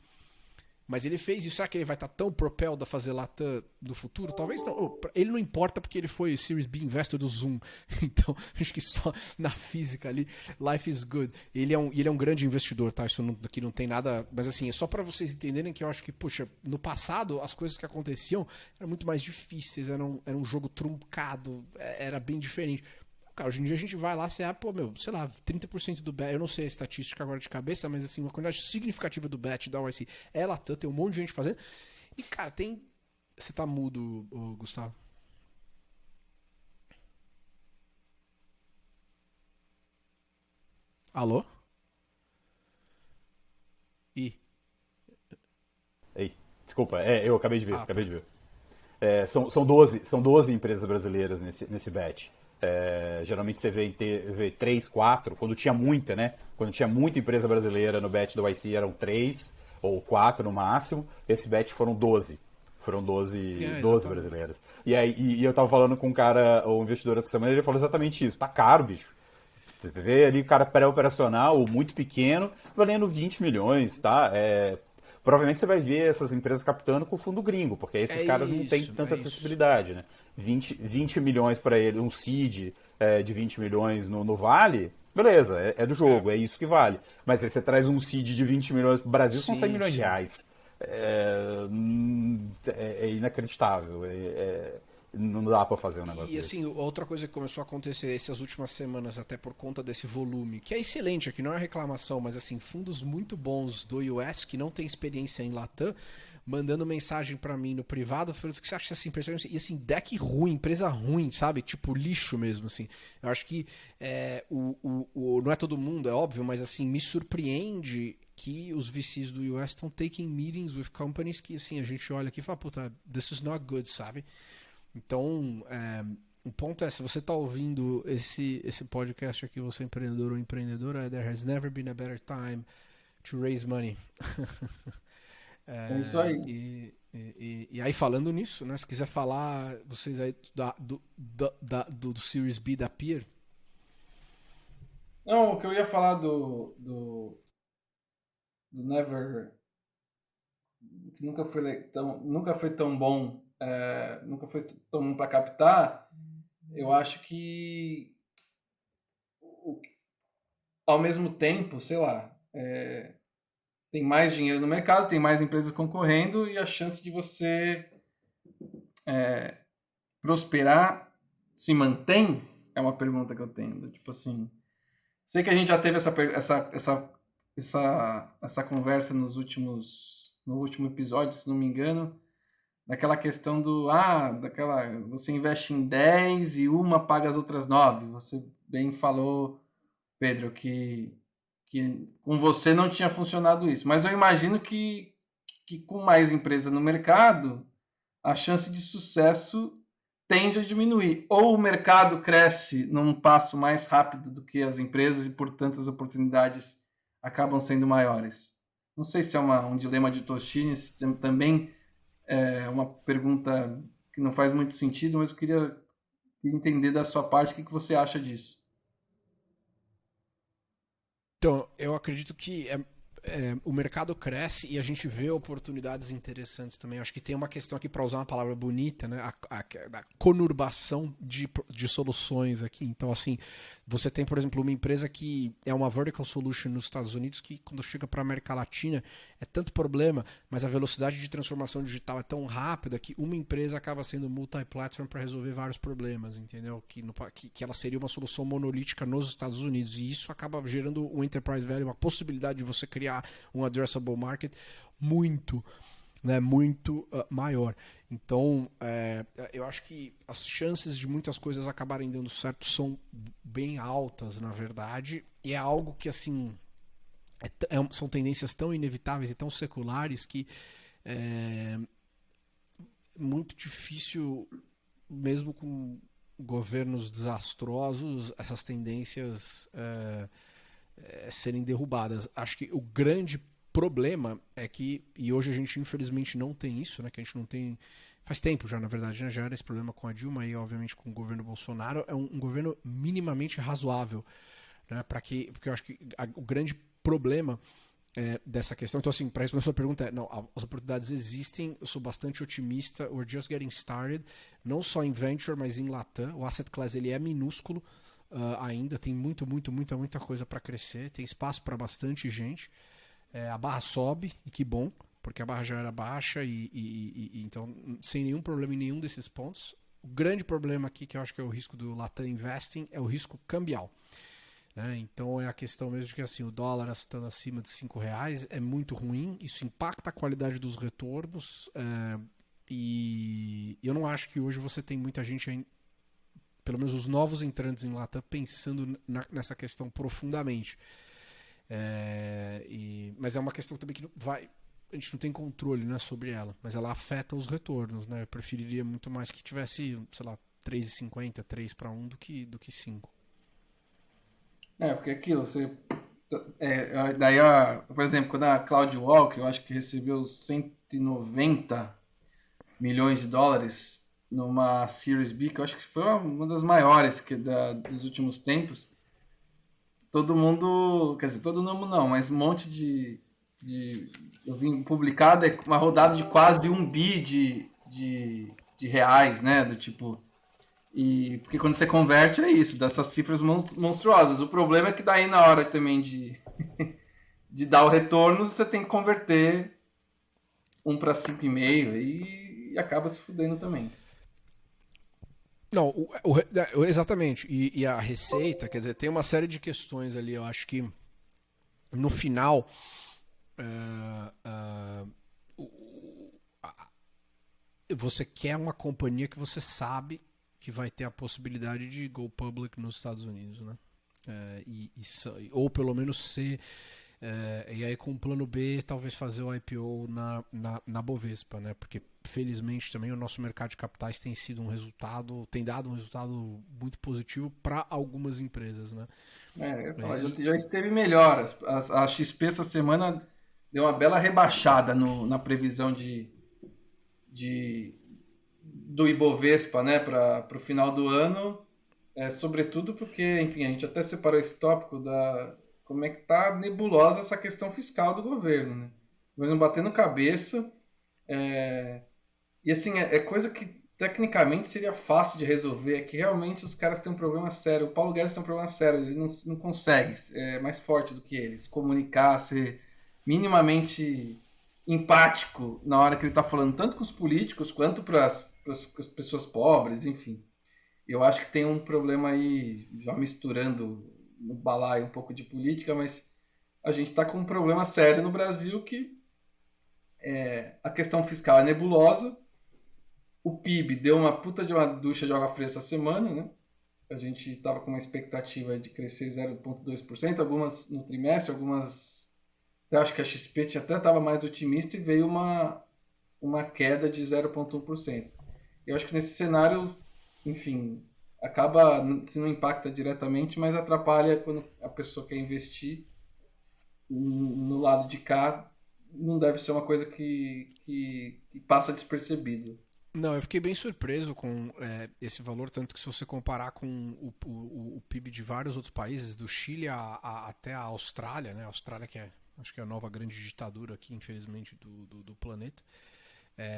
S1: Mas ele fez isso. Será que ele vai estar tão propelled a fazer Latam do futuro? Talvez não. Ele não importa porque ele foi Series B Investor do Zoom. Então, acho que só na física ali, life is good. Ele é um grande investidor, tá? Isso aqui não tem nada... Mas assim, é só para vocês entenderem que eu acho que, puxa, no passado, as coisas que aconteciam eram muito mais difíceis. Era um jogo truncado. Era bem diferente. Cara, hoje em dia a gente vai lá, sei lá, 30% do bet, eu não sei a estatística agora de cabeça, mas assim, uma quantidade significativa do bet da YC é Latam, tem um monte de gente fazendo. E, cara, tem... Você tá mudo, Gustavo? Alô? Ih.
S2: Ei, desculpa, eu acabei de ver, são 12 empresas brasileiras nesse bet. Geralmente você vê 3, 4, quando tinha muita, né? Quando tinha muita empresa brasileira no bet do YC eram 3 ou 4 no máximo. Esse bet foram 12. Foram 12 brasileiras. E aí eu tava falando com um cara, o investidor essa semana, ele falou exatamente isso. Tá caro, bicho. Você vê ali o cara pré-operacional, muito pequeno, valendo 20 milhões, tá? provavelmente você vai ver essas empresas captando com o fundo gringo, porque aí esses caras não têm tanta acessibilidade, né? 20 milhões para ele, um seed de 20 milhões no Vale, beleza, é do jogo, é isso que vale. Mas aí você traz um seed de 20 milhões para o Brasil, são 100 milhões de reais. É inacreditável. Não dá pra fazer um negócio
S1: E assim, outra coisa que começou a acontecer essas últimas semanas, até por conta desse volume, que é excelente aqui, não é reclamação, mas assim, fundos muito bons do US, que não tem experiência em Latam, mandando mensagem pra mim no privado, falando o que você acha dessa empresa? E assim, deck ruim, empresa ruim, sabe? Tipo lixo mesmo, assim. Eu acho que não é todo mundo, é óbvio, mas assim, me surpreende que os VCs do US estão taking meetings with companies que assim, a gente olha aqui e fala, puta, this is not good, sabe? Então, o ponto é, se você está ouvindo esse podcast aqui, você é empreendedor ou empreendedora, there has never been a better time to raise money.
S3: É isso aí.
S1: E aí, falando nisso, né, se quiser falar, vocês aí do Series B da Peer.
S3: Não, o que eu ia falar do Never, que nunca foi tão bom, nunca foi tão bom para captar. Eu acho que ao mesmo tempo, sei lá, tem mais dinheiro no mercado, tem mais empresas concorrendo e a chance de você prosperar se mantém? É uma pergunta que eu tenho. Tipo assim, sei que a gente já teve essa conversa no último episódio, se não me engano, daquela questão você investe em 10 e uma paga as outras 9. Você bem falou, Pedro, que com você não tinha funcionado isso. Mas eu imagino que com mais empresa no mercado, a chance de sucesso tende a diminuir. Ou o mercado cresce num passo mais rápido do que as empresas e, portanto, as oportunidades acabam sendo maiores. Não sei se é um dilema de Tostines, também é uma pergunta que não faz muito sentido, mas eu queria entender da sua parte o que você acha disso.
S1: Então, eu acredito que o mercado cresce e a gente vê oportunidades interessantes também. Acho que tem uma questão aqui, para usar uma palavra bonita, né? A conurbação de soluções aqui. Então, assim, você tem, por exemplo, uma empresa que é uma vertical solution nos Estados Unidos que, quando chega para a América Latina, é tanto problema, mas a velocidade de transformação digital é tão rápida que uma empresa acaba sendo multi-platform para resolver vários problemas, entendeu? Que ela seria uma solução monolítica nos Estados Unidos. E isso acaba gerando um enterprise value, uma possibilidade de você criar um addressable market muito maior. Então, eu acho que as chances de muitas coisas acabarem dando certo são bem altas, na verdade, e é algo que, assim, são tendências tão inevitáveis e tão seculares que é muito difícil, mesmo com governos desastrosos, essas tendências serem derrubadas. Acho que o grande problema é que, e hoje a gente infelizmente não tem isso, né, que a gente não tem, faz tempo já, na verdade, né, já era esse problema com a Dilma e obviamente com o governo Bolsonaro, é um governo minimamente razoável, né, porque eu acho que o grande problema dessa questão, então assim, para responder a sua pergunta, não, as oportunidades existem, eu sou bastante otimista, we're just getting started, não só em Venture, mas em Latam, o asset class ele é minúsculo, ainda tem muita coisa para crescer, tem espaço para bastante gente, a barra sobe, e que bom, porque a barra já era baixa e então sem nenhum problema em nenhum desses pontos. O grande problema aqui, que eu acho que é o risco do Latam Investing, é o risco cambial, né? Então é a questão mesmo de que assim, o dólar estando acima de R$5 é muito ruim, isso impacta a qualidade dos retornos, e eu não acho que hoje você tem muita gente, pelo menos os novos entrantes em Latam, pensando nessa questão profundamente. Mas é uma questão também que a gente não tem controle, né, sobre ela, mas ela afeta os retornos, né? Eu preferiria muito mais que tivesse, sei lá, 3,50, 3-1 do que 5.
S3: Porque aquilo, daí, por exemplo, quando a CloudWalk, eu acho que recebeu 190 milhões de dólares numa Series B, que eu acho que foi uma das maiores dos últimos tempos. Todo mundo, quer dizer, todo mundo não, mas um monte de eu vi publicado, é uma rodada de quase 1 bi de reais, né? Do tipo. Porque quando você converte é isso, dessas cifras monstruosas. O problema é que daí na hora também de dar o retorno, você tem que converter 1 para 5,5 e acaba se fudendo também.
S1: Não, exatamente. E a receita, quer dizer, tem uma série de questões ali. Eu acho que no final você quer uma companhia que você sabe que vai ter a possibilidade de go public nos Estados Unidos, né? Ou pelo menos ser. E aí com o plano B, talvez fazer o IPO na Bovespa, né? Porque felizmente também o nosso mercado de capitais tem dado um resultado muito positivo para algumas empresas, né?
S3: Já esteve melhor. A XP essa semana deu uma bela rebaixada na previsão do Ibovespa, né, para o final do ano, sobretudo porque, enfim, a gente até separou esse tópico como é que tá nebulosa essa questão fiscal do governo, né? O governo batendo cabeça, e assim, é coisa que tecnicamente seria fácil de resolver, é que realmente os caras têm um problema sério, o Paulo Guedes tem um problema sério, ele não consegue, é mais forte do que eles, comunicar, ser minimamente empático na hora que ele está falando, tanto com os políticos quanto para as pessoas pobres, enfim. Eu acho que tem um problema aí, já misturando no balaio um pouco de política, mas a gente está com um problema sério no Brasil que a questão fiscal é nebulosa, o PIB deu uma puta de uma ducha de água fria essa semana, né? A gente estava com uma expectativa de crescer 0,2%, algumas no trimestre, algumas... Eu acho que a XP até estava mais otimista e veio uma queda de 0,1%. Eu acho que nesse cenário, enfim, acaba, se não impacta diretamente, mas atrapalha quando a pessoa quer investir no lado de cá. Não deve ser uma coisa que passa despercebido.
S1: Não, eu fiquei bem surpreso com esse valor, tanto que se você comparar com o PIB de vários outros países, do Chile até a Austrália, né? A Austrália que acho que é a nova grande ditadura aqui, infelizmente, do planeta.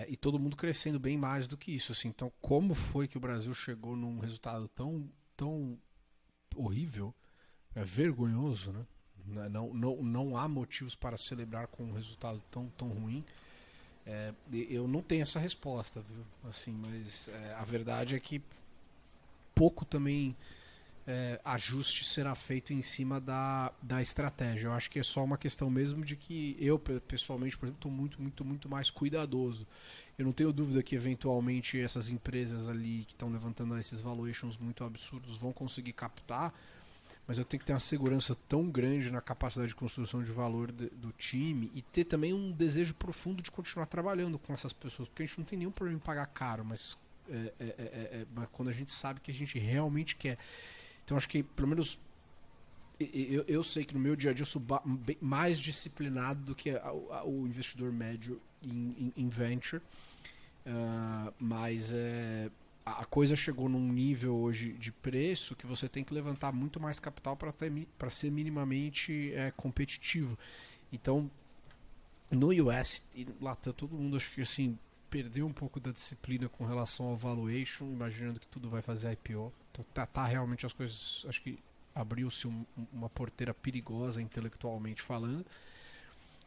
S1: E todo mundo crescendo bem mais do que isso. Assim. Então, como foi que o Brasil chegou num resultado tão horrível, vergonhoso, né? Não há motivos para celebrar com um resultado tão ruim. Eu não tenho essa resposta, viu? Assim, mas a verdade é que pouco também ajuste será feito em cima da estratégia. Eu acho que é só uma questão mesmo de que eu, pessoalmente, por exemplo, estou muito mais cuidadoso. Eu não tenho dúvida que, eventualmente, essas empresas ali que estão levantando esses valuations muito absurdos vão conseguir captar, mas eu tenho que ter uma segurança tão grande na capacidade de construção de valor do time e ter também um desejo profundo de continuar trabalhando com essas pessoas, porque a gente não tem nenhum problema em pagar caro, mas quando a gente sabe que a gente realmente quer. Então acho que, pelo menos, eu sei que no meu dia a dia eu sou mais disciplinado do que o investidor médio em venture, mas a coisa chegou num nível hoje de preço que você tem que levantar muito mais capital para ser minimamente competitivo. Então, no US, e lá tá todo mundo, acho que assim, perdeu um pouco da disciplina com relação ao valuation, imaginando que tudo vai fazer IPO. Então tá realmente as coisas, acho que abriu-se uma porteira perigosa intelectualmente falando,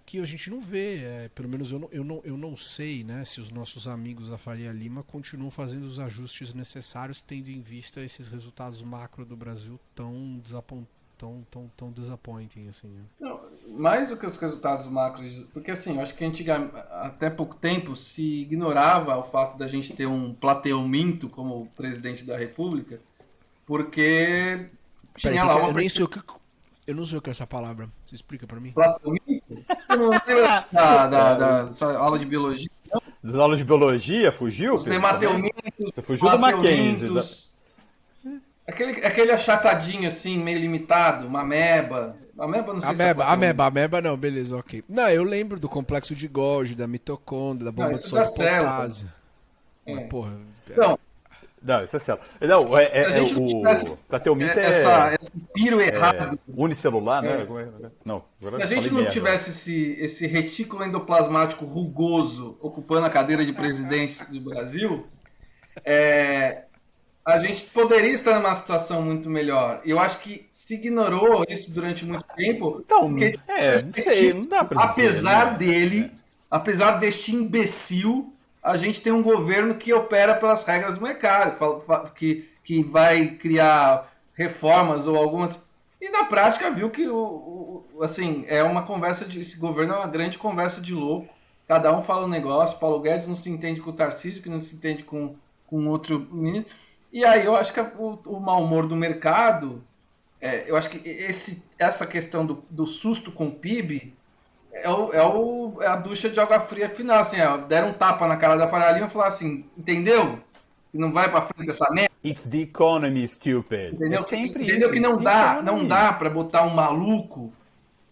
S1: que a gente não vê, pelo menos eu não sei, né, se os nossos amigos da Faria Lima continuam fazendo os ajustes necessários, tendo em vista esses resultados macro do Brasil tão disappointing, assim. Né?
S3: Não, mais do que os resultados macros, porque assim, eu acho que até pouco tempo se ignorava o fato da gente ter um Plateu Minto como presidente da República, porque tinha lá uma...
S1: Eu não sei o que é essa palavra. Você explica pra mim?
S3: Plateu Minto? Você não lembra da sua aula de biologia?
S2: Das aulas de biologia, fugiu?
S3: Os nemateumintos.
S2: Você fugiu do Mackenzie.
S3: Aquele achatadinho assim, meio limitado, uma ameba. Ameba não sei se é
S1: ameba não, beleza, ok. Não, eu lembro do complexo de Golgi, da mitocôndria, da bomba de sódio e potássio.
S3: Mas, porra... Então,
S2: Não, isso é certo. Não,
S3: Se a gente não tivesse
S2: pra ter o mito
S3: esse piro errado.
S2: unicelular, né?
S3: É.
S2: Não, agora
S3: Se a
S2: eu
S3: gente
S2: falei
S3: não
S2: merda.
S3: tivesse esse retículo endoplasmático rugoso ocupando a cadeira de presidente do Brasil, a gente poderia estar numa situação muito melhor. E eu acho que se ignorou isso durante muito tempo,
S2: Então,
S3: porque
S2: não sei, não dá pra dizer,
S3: apesar
S2: né?
S3: dele, apesar deste imbecil, a gente tem um governo que opera pelas regras do mercado, que vai criar reformas ou algumas. E na prática viu que assim, é uma conversa de. Esse governo é uma grande conversa de louco. Cada um fala um negócio. Paulo Guedes não se entende com o Tarcísio, que não se entende com outro ministro. E aí eu acho que o mau humor do mercado, eu acho que essa questão do susto com o PIB é a ducha de água fria final. Assim, deram um tapa na cara da Faria Lima e falaram assim, entendeu? Que não vai pra frente essa merda.
S2: It's the economy, stupid.
S3: Entendeu?
S2: É sempre
S3: Entendeu
S2: isso.
S3: que
S2: it's
S3: não
S2: the
S3: dá,
S2: economy.
S3: não dá para botar um maluco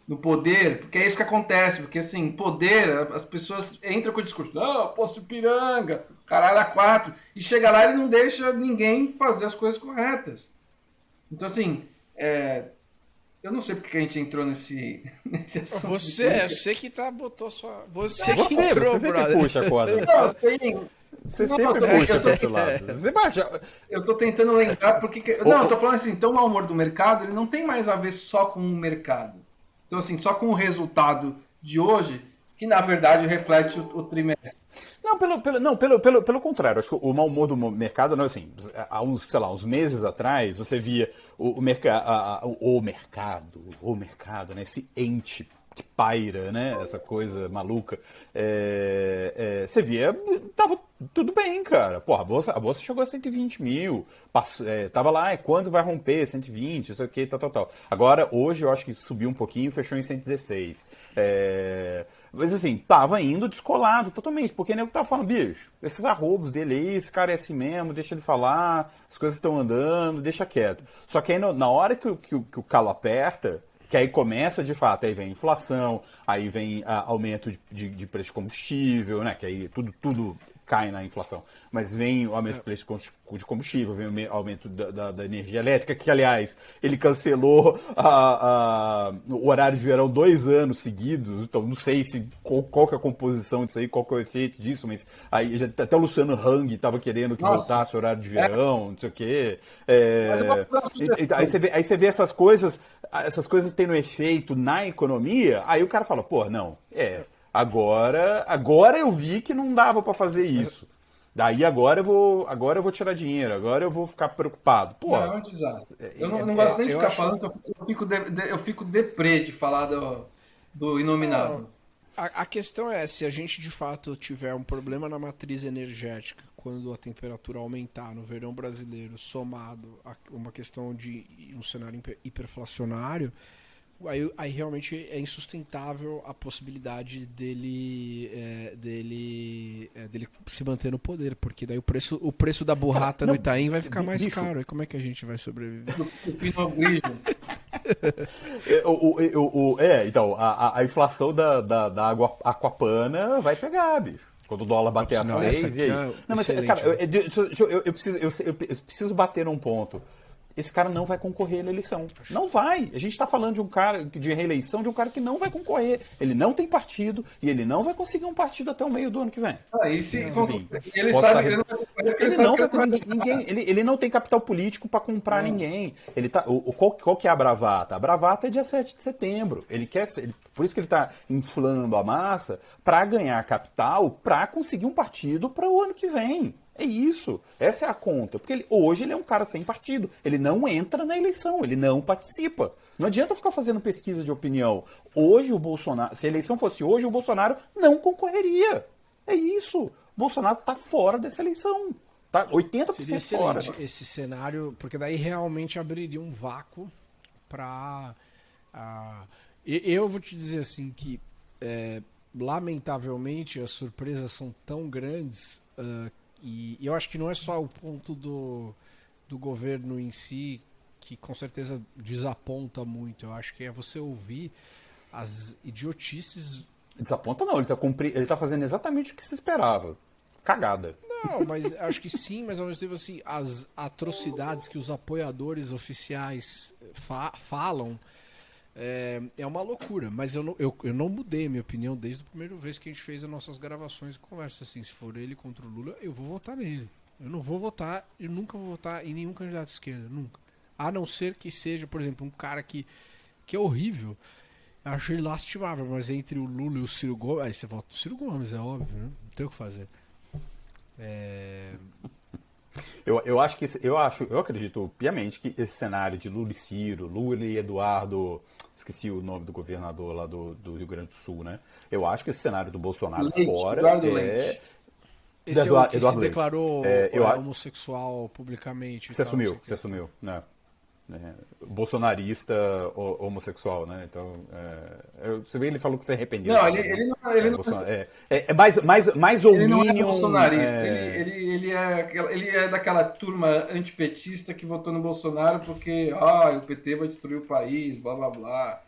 S3: no poder, porque é isso que acontece, porque assim, poder, as pessoas entram com o discurso, posto Ipiranga, caralho a quatro, e chega lá e não deixa ninguém fazer as coisas corretas. Então assim, eu não sei porque que a gente entrou nesse assunto.
S1: Você que botou sua. Você que
S2: Você
S1: entrou,
S2: sempre
S1: brother.
S2: puxa a corda.
S3: Não, assim,
S2: Você
S3: não,
S2: sempre puxa pra esse lado. Você baixa.
S3: eu tô tentando lembrar porque. Não, eu tô falando assim, então o mau humor do mercado ele não tem mais a ver só com o mercado. Então, assim, só com o resultado de hoje, que na verdade reflete o trimestre.
S2: Não, pelo contrário. Acho que o mau humor do mercado, não, assim, há uns, sei lá, uns meses atrás, você via o mercado, né? Esse ente que paira, né? Essa coisa maluca. Você via, tava tudo bem, cara. Porra, a bolsa chegou a 120 mil. Tava lá, quando vai romper? 120, isso aqui, tal. Agora, hoje, eu acho que subiu um pouquinho, fechou em 116. Mas assim, tava indo descolado totalmente, porque nem eu tava falando, bicho, esses arrobos dele aí, esse cara é assim mesmo, deixa ele falar, as coisas estão andando, deixa quieto. Só que aí na hora que o calo aperta, que aí começa de fato, aí vem inflação, aí vem aumento de preço de combustível, né? Que aí tudo cai na inflação. Mas vem o aumento do preço de combustível, vem o aumento da energia elétrica, que aliás, ele cancelou o horário de verão 2 anos seguidos, então não sei qual que é a composição disso aí, qual que é o efeito disso, mas aí até o Luciano Hang estava querendo que voltasse o horário de verão, não sei o quê. Aí você vê essas coisas tendo efeito na economia, aí o cara fala, pô, não, agora eu vi que não dava para fazer isso. Daí agora eu vou tirar dinheiro, agora eu vou ficar preocupado. Pô,
S3: Não, é um desastre. Eu não gosto nem de ficar falando, que eu fico deprê de falar do inominável.
S1: A questão é, se a gente de fato tiver um problema na matriz energética, quando a temperatura aumentar no verão brasileiro, somado a uma questão de um cenário hiperflacionário, aí realmente é insustentável a possibilidade dele se manter no poder, porque daí o preço da burrata no Itaim vai ficar mais caro. E como é que a gente vai sobreviver?
S2: Então, a inflação da água aquapana vai pegar, bicho. Quando o dólar bater a 6, e aí? Não, mas, cara, eu preciso bater num ponto. Esse cara não vai concorrer à eleição. Não vai. A gente está falando de um cara de reeleição, de um cara que não vai concorrer. Ele não tem partido e ele não vai conseguir um partido até o meio do ano que vem.
S3: Ele sabe que ele não vai concorrer porque
S2: ele não tem capital político para comprar ninguém. Ele tá, qual que é a bravata? A bravata é dia 7 de setembro. Por isso que ele está inflando a massa para ganhar capital, para conseguir um partido para o ano que vem. É isso. Essa é a conta. Porque hoje ele é um cara sem partido. Ele não entra na eleição, ele não participa. Não adianta ficar fazendo pesquisa de opinião. Hoje o Bolsonaro, se a eleição fosse hoje, o Bolsonaro não concorreria. É isso. O Bolsonaro está fora dessa eleição. Tá 80% fora.
S1: Esse cenário, porque daí realmente abriria um vácuo para... Eu vou te dizer assim que, lamentavelmente, as surpresas são tão grandes... E eu acho que não é só o ponto do governo em si, que com certeza desaponta muito. Eu acho que é você ouvir as idiotices.
S2: Desaponta não, ele tá fazendo exatamente o que se esperava. Cagada.
S1: Não, mas acho que sim, mas ao mesmo tempo assim, as atrocidades que os apoiadores oficiais falam é uma loucura. Mas eu não mudei minha opinião desde a primeira vez que a gente fez as nossas gravações e conversas. Assim, se for ele contra o Lula, eu vou votar nele. Eu não vou votar, eu nunca vou votar em nenhum candidato de esquerda, nunca. A não ser que seja, por exemplo, um cara que é horrível. Eu acho ele lastimável, mas entre o Lula e o Ciro Gomes. Aí você vota no Ciro Gomes, é óbvio, né? Não tem o que fazer.
S2: Eu acredito piamente que esse cenário de Lula e Ciro, Lula e Eduardo, esqueci o nome do governador lá do Rio Grande do Sul, né? Eu acho que esse cenário do Bolsonaro fora
S3: Eduardo Leite.
S1: Esse é o que
S2: Eduardo
S1: se
S2: Leite.
S1: declarou
S2: Eu
S1: homossexual publicamente.
S2: se assumiu, né? Bolsonarista homossexual, né? Então, você vê, ele falou que se arrependeu.
S3: Não,
S2: também,
S3: ele
S2: né?
S3: não,
S2: É mais
S3: ele não é
S2: Ominion.
S3: bolsonarista. Ele é daquela turma antipetista que votou no Bolsonaro porque o PT vai destruir o país, blá blá blá.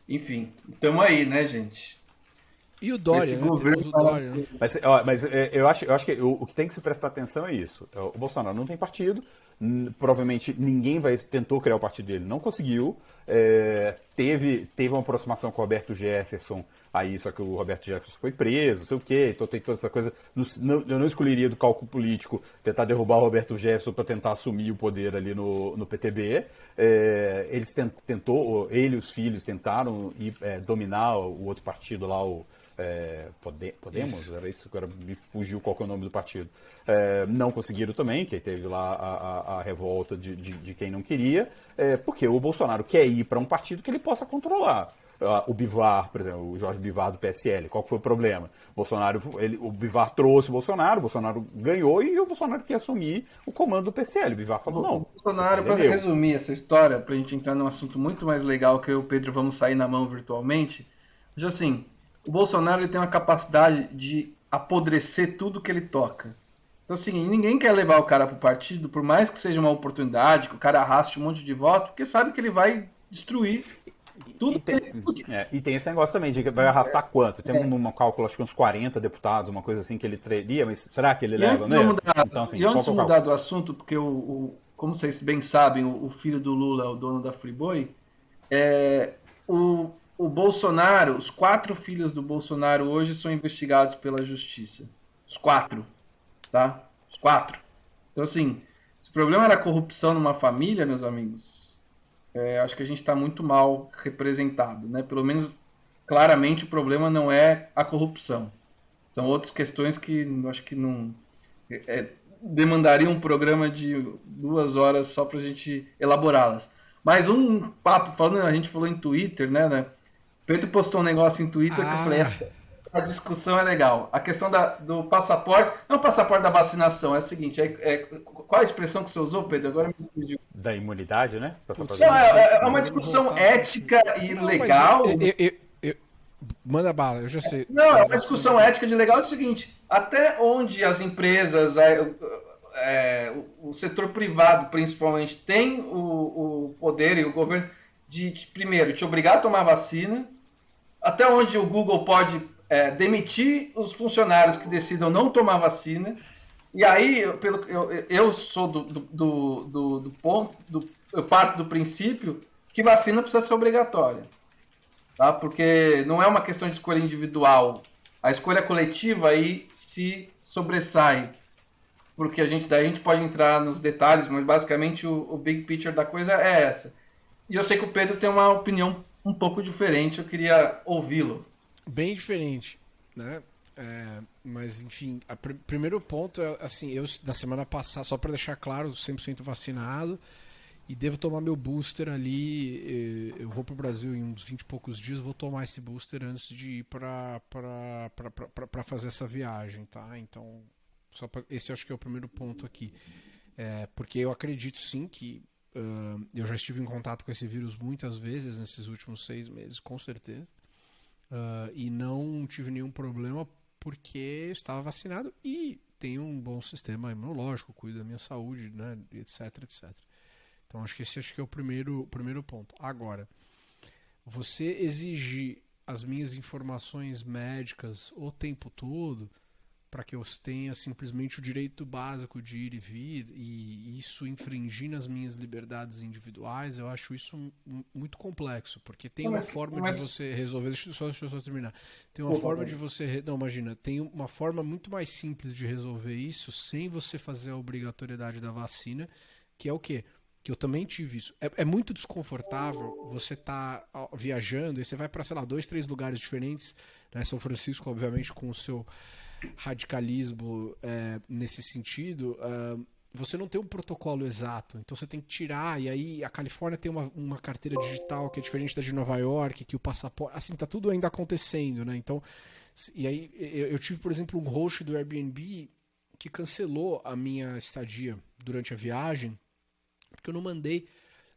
S3: Enfim, estamos aí, né, gente?
S1: E o Dória,
S3: Esse
S1: né?
S3: governo
S1: Temos o Dória, né?
S2: Mas eu acho que o que tem que se prestar atenção é isso. O Bolsonaro não tem partido, provavelmente ninguém tentou criar o partido dele, não conseguiu. Teve uma aproximação com o Roberto Jefferson, aí só que o Roberto Jefferson foi preso, não sei o quê, então tem toda essa coisa. Eu não escolheria do cálculo político tentar derrubar o Roberto Jefferson para tentar assumir o poder ali no PTB. Ele e os filhos tentaram dominar o outro partido lá, Podemos, era isso, agora me fugiu qual que é o nome do partido. Não conseguiram também, que teve lá a revolta de quem não queria, porque o Bolsonaro quer ir para um partido que ele possa controlar. O Bivar, por exemplo, o Jorge Bivar do PSL, qual que foi o problema? O Bivar trouxe o Bolsonaro ganhou e o Bolsonaro quer assumir o comando do PSL. O Bivar falou, não.
S3: O Bolsonaro, para resumir essa história, para a gente entrar num assunto muito mais legal que eu e o Pedro vamos sair na mão virtualmente, já assim, o Bolsonaro ele tem uma capacidade de apodrecer tudo que ele toca. Então, assim, ninguém quer levar o cara pro partido, por mais que seja uma oportunidade, que o cara arraste um monte de voto, porque sabe que ele vai destruir tudo.
S2: E tem esse negócio também, de que vai arrastar quanto? Tem um cálculo, acho que uns 40 deputados, uma coisa assim que ele teria, mas será que ele leva mesmo?
S3: Então, assim, e antes de mudar do assunto, porque como vocês bem sabem, o filho do Lula é o dono da Friboi, o Bolsonaro, os 4 filhos do Bolsonaro hoje são investigados pela justiça. Os 4, tá? Os 4. Então, assim, se o problema era corrupção numa família, meus amigos, acho que a gente está muito mal representado, né? Pelo menos, claramente, o problema não é a corrupção. São outras questões que eu acho que não demandariam um programa de 2 horas só para a gente elaborá-las. Mas um papo, a gente falou em Twitter, né? Pedro postou um negócio em Twitter que eu falei, essa discussão é legal. A questão do passaporte, não o passaporte da vacinação, é o seguinte, qual a expressão que você usou, Pedro? Agora me fugiu.
S2: Da imunidade, né?
S3: Não, é uma discussão ética e legal.
S1: Manda bala, eu já sei.
S3: Não, é uma discussão ética de legal, é o seguinte, até onde as empresas, o setor privado principalmente, tem o poder e o governo de primeiro, te obrigar a tomar vacina, até onde o Google pode demitir os funcionários que decidam não tomar vacina. E aí, eu sou do ponto, eu parto do princípio que vacina precisa ser obrigatória. Tá? Porque não é uma questão de escolha individual. A escolha coletiva aí se sobressai. Porque daí a gente pode entrar nos detalhes, mas basicamente o big picture da coisa é essa. E eu sei que o Pedro tem uma opinião um pouco diferente, eu queria ouvi-lo.
S1: Bem diferente, né? Mas, enfim, primeiro ponto é, assim, eu na semana passada, só para deixar claro, 100% vacinado e devo tomar meu booster ali, eu vou pro Brasil em uns 20 e poucos dias, vou tomar esse booster antes de ir para fazer essa viagem, tá? Então, esse eu acho que é o primeiro ponto aqui. Porque eu acredito sim que eu já estive em contato com esse vírus muitas vezes nesses últimos 6 meses, com certeza. E não tive nenhum problema porque eu estava vacinado e tenho um bom sistema imunológico, cuido da minha saúde, né, etc, etc. Então acho que esse é o primeiro ponto. Agora, você exigir as minhas informações médicas o tempo todo, para que eu tenha simplesmente o direito básico de ir e vir, e isso infringir nas minhas liberdades individuais, eu acho isso muito complexo, porque tem uma forma de você resolver. Deixa eu só terminar. Tem uma forma de você. Não, imagina, tem uma forma muito mais simples de resolver isso sem você fazer a obrigatoriedade da vacina, que é o quê? Que eu também tive isso. É muito desconfortável você tá viajando e você vai para, sei lá, 2, 3 lugares diferentes, né? São Francisco, obviamente, com o seu radicalismo nesse sentido, você não tem um protocolo exato, então você tem que tirar, e aí a Califórnia tem uma carteira digital que é diferente da de Nova York, que o passaporte, assim, tá tudo ainda acontecendo, né? Então, e aí eu tive, por exemplo, um host do Airbnb que cancelou a minha estadia durante a viagem, porque eu não mandei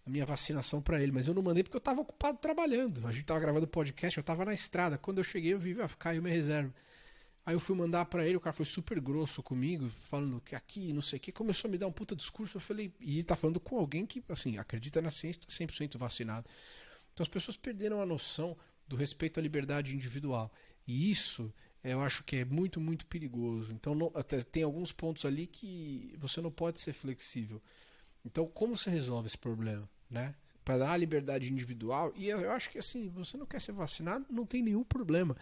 S1: a minha vacinação para ele, mas eu não mandei porque eu estava ocupado trabalhando. A gente estava gravando podcast, eu estava na estrada. Quando eu cheguei, eu vi, caiu minha reserva. Aí eu fui mandar para ele, o cara foi super grosso comigo, falando que aqui, não sei o que, começou a me dar um puta discurso. Eu falei, e ele tá falando com alguém que, assim, acredita na ciência, tá 100% vacinado. Então as pessoas perderam a noção do respeito à liberdade individual. E isso, eu acho que é muito, muito perigoso. Então até tem alguns pontos ali que você não pode ser flexível. Então, como você resolve esse problema, né? Para dar a liberdade individual, e eu acho que assim, você não quer ser vacinado, não tem nenhum problema.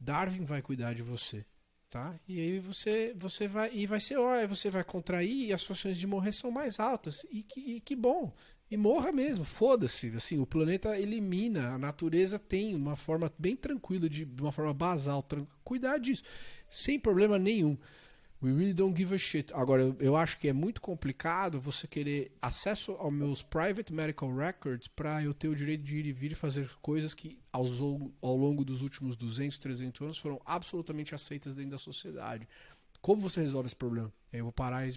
S1: Darwin vai cuidar de você, tá? E aí você vai ser, você vai contrair e as suas chances de morrer são mais altas. E que bom. E morra mesmo, foda-se. Assim, o planeta elimina, a natureza tem uma forma bem tranquila, de uma forma basal, cuidar disso, sem problema nenhum. We really don't give a shit. Agora, eu acho que é muito complicado você querer acesso aos meus private medical records para eu ter o direito de ir e vir e fazer coisas que ao longo dos últimos 200, 300 anos foram absolutamente aceitas dentro da sociedade. Como você resolve esse problema? Eu vou parar e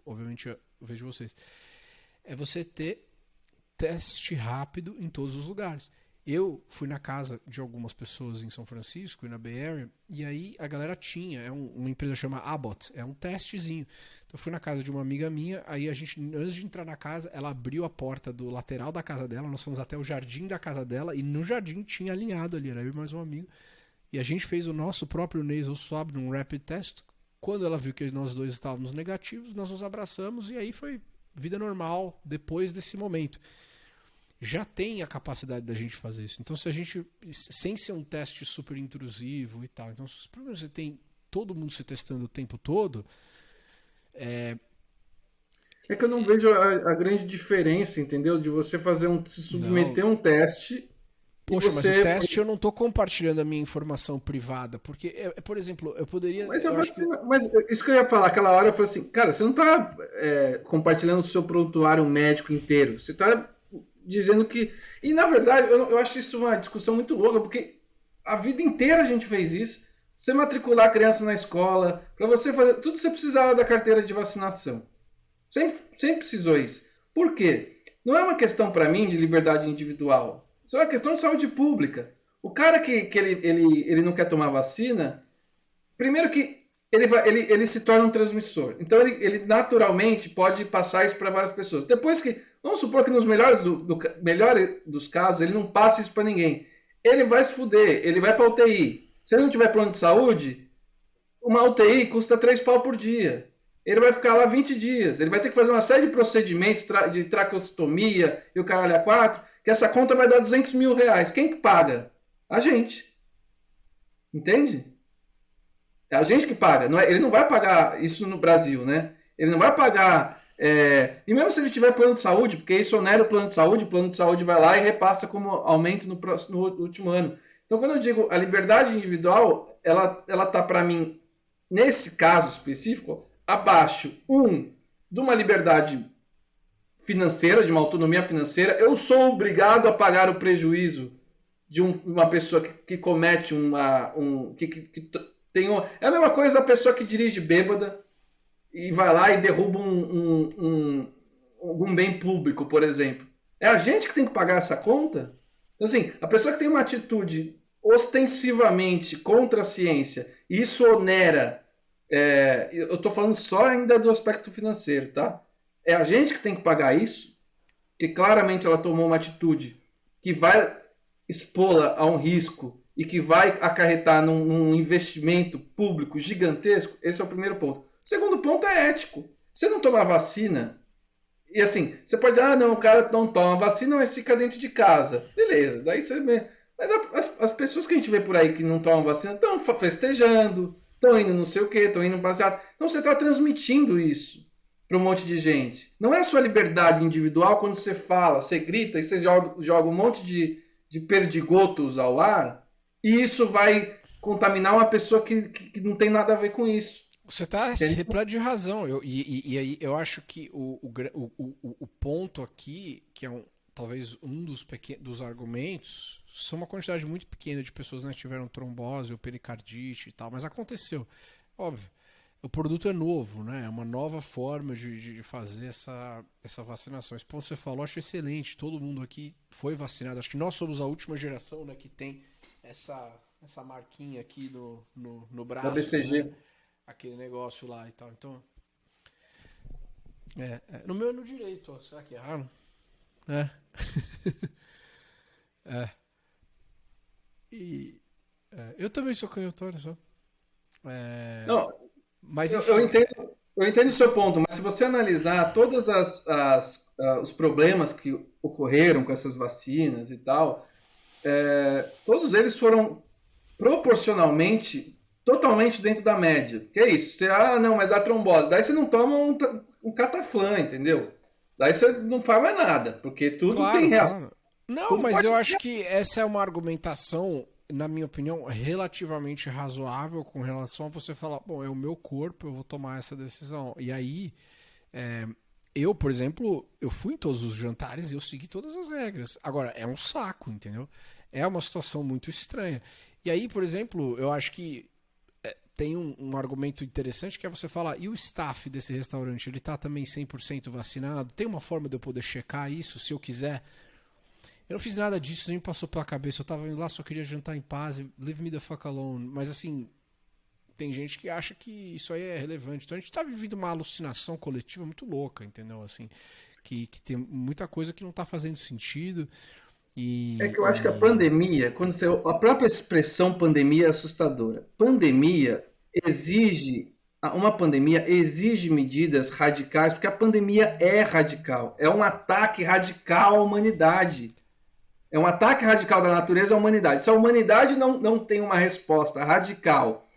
S1: obviamente eu vejo vocês. É você ter teste rápido em todos os lugares. Eu fui na casa de algumas pessoas em São Francisco e na Bay Area, e aí a galera tinha, uma empresa chama Abbott, é um testezinho. Então eu fui na casa de uma amiga minha, aí a gente, antes de entrar na casa, ela abriu a porta do lateral da casa dela, nós fomos até o jardim da casa dela, e no jardim tinha alinhado ali, era eu e mais um amigo, e a gente fez o nosso próprio nasal swab num rapid test. Quando ela viu que nós dois estávamos negativos, nós nos abraçamos, e aí foi vida normal depois desse momento. Já tem a capacidade da gente fazer isso. Então, se a gente, sem ser um teste super intrusivo e tal, então, se você tem todo mundo se testando o tempo todo,
S3: é que eu não vejo a grande diferença, entendeu? De você se submeter a um teste.
S1: Poxa, mas o teste eu não estou compartilhando a minha informação privada, porque, por exemplo, eu poderia...
S3: Mas isso que eu ia falar, aquela hora eu falei assim, cara, você não está compartilhando o seu prontuário médico inteiro, você está dizendo que... E, na verdade, eu acho isso uma discussão muito louca, porque a vida inteira a gente fez isso. Você matricular a criança na escola, para você fazer... Tudo você precisava da carteira de vacinação. Sempre precisou isso. Por quê? Não é uma questão, para mim, de liberdade individual. Isso é uma questão de saúde pública. O cara que ele não quer tomar vacina, primeiro que ele se torna um transmissor. Então, ele naturalmente pode passar isso para várias pessoas. Depois que... Vamos supor que nos melhores dos casos, ele não passa isso para ninguém. Ele vai se fuder, ele vai para UTI. Se ele não tiver plano de saúde, uma UTI custa 3 pau por dia. Ele vai ficar lá 20 dias. Ele vai ter que fazer uma série de procedimentos de traqueostomia e o caralho a 4, que essa conta vai dar 200 mil reais. Quem que paga? A gente. Entende? É a gente que paga. Ele não vai pagar isso no Brasil, né? Ele não vai pagar... E mesmo se ele tiver plano de saúde, porque isso onera o plano de saúde vai lá e repassa como aumento no último ano. Então, quando eu digo a liberdade individual, ela tá para mim, nesse caso específico, abaixo, de uma liberdade financeira, de uma autonomia financeira. Eu sou obrigado a pagar o prejuízo de uma pessoa que comete é a mesma coisa da pessoa que dirige bêbada e vai lá e derruba algum bem público, por exemplo. É a gente que tem que pagar essa conta? Então, assim, a pessoa que tem uma atitude ostensivamente contra a ciência, e isso onera... eu estou falando só ainda do aspecto financeiro, tá? É a gente que tem que pagar isso, que claramente ela tomou uma atitude que vai expô-la a um risco e que vai acarretar num investimento público gigantesco, esse é o primeiro ponto. O segundo ponto é ético. Você não tomar vacina, e assim, você pode dizer, não, o cara não toma vacina, mas fica dentro de casa. Beleza, daí você... Mas as pessoas que a gente vê por aí que não tomam vacina estão festejando, estão indo não sei o quê, estão indo passear. Então você está transmitindo isso para um monte de gente. Não é a sua liberdade individual quando você fala, você grita e você joga um monte de perdigotos ao ar, e isso vai contaminar uma pessoa que não tem nada a ver com isso.
S1: Você está repleto de razão. E aí eu acho que o ponto aqui, que é talvez um dos argumentos, são uma quantidade muito pequena de pessoas que tiveram trombose ou pericardite e tal, mas aconteceu. Óbvio. O produto é novo, né? É uma nova forma de fazer essa vacinação. Esse ponto que você falou, acho excelente. Todo mundo aqui foi vacinado. Acho que nós somos a última geração, né, que tem essa marquinha aqui no braço.
S3: Da BCG.
S1: Né? Aquele negócio lá e tal. Então. No meu é no direito, ó. Será que erraram? Eu também sou canhoto, olha só.
S3: Não,
S1: Mas
S3: eu entendo o seu ponto, mas se você analisar todos os problemas que ocorreram com essas vacinas e tal, todos eles foram proporcionalmente totalmente dentro da média. Que é isso? Você, não, mas dá trombose. Daí você não toma um cataflã, entendeu? Daí você não faz mais nada, porque tudo tem reação.
S1: Claro. Não,
S3: tudo
S1: mas eu acho que essa é uma argumentação, na minha opinião, relativamente razoável com relação a você falar, bom, é o meu corpo, eu vou tomar essa decisão. E aí, eu, por exemplo, eu fui em todos os jantares e eu segui todas as regras. Agora, é um saco, entendeu? É uma situação muito estranha. E aí, por exemplo, eu acho que tem um argumento interessante que é você falar, e o staff desse restaurante, ele tá também 100% vacinado? Tem uma forma de eu poder checar isso, se eu quiser? Eu não fiz nada disso, nem passou pela cabeça. Eu tava indo lá, só queria jantar em paz, leave me the fuck alone. Mas assim, tem gente que acha que isso aí é relevante. Então a gente tá vivendo uma alucinação coletiva muito louca, entendeu? Assim, que tem muita coisa que não tá fazendo sentido.
S3: É que eu acho que a pandemia, a própria expressão pandemia é assustadora. Uma pandemia exige medidas radicais, porque a pandemia é radical. É um ataque radical à humanidade. É um ataque radical da natureza à humanidade. Se a humanidade não tem uma resposta radical,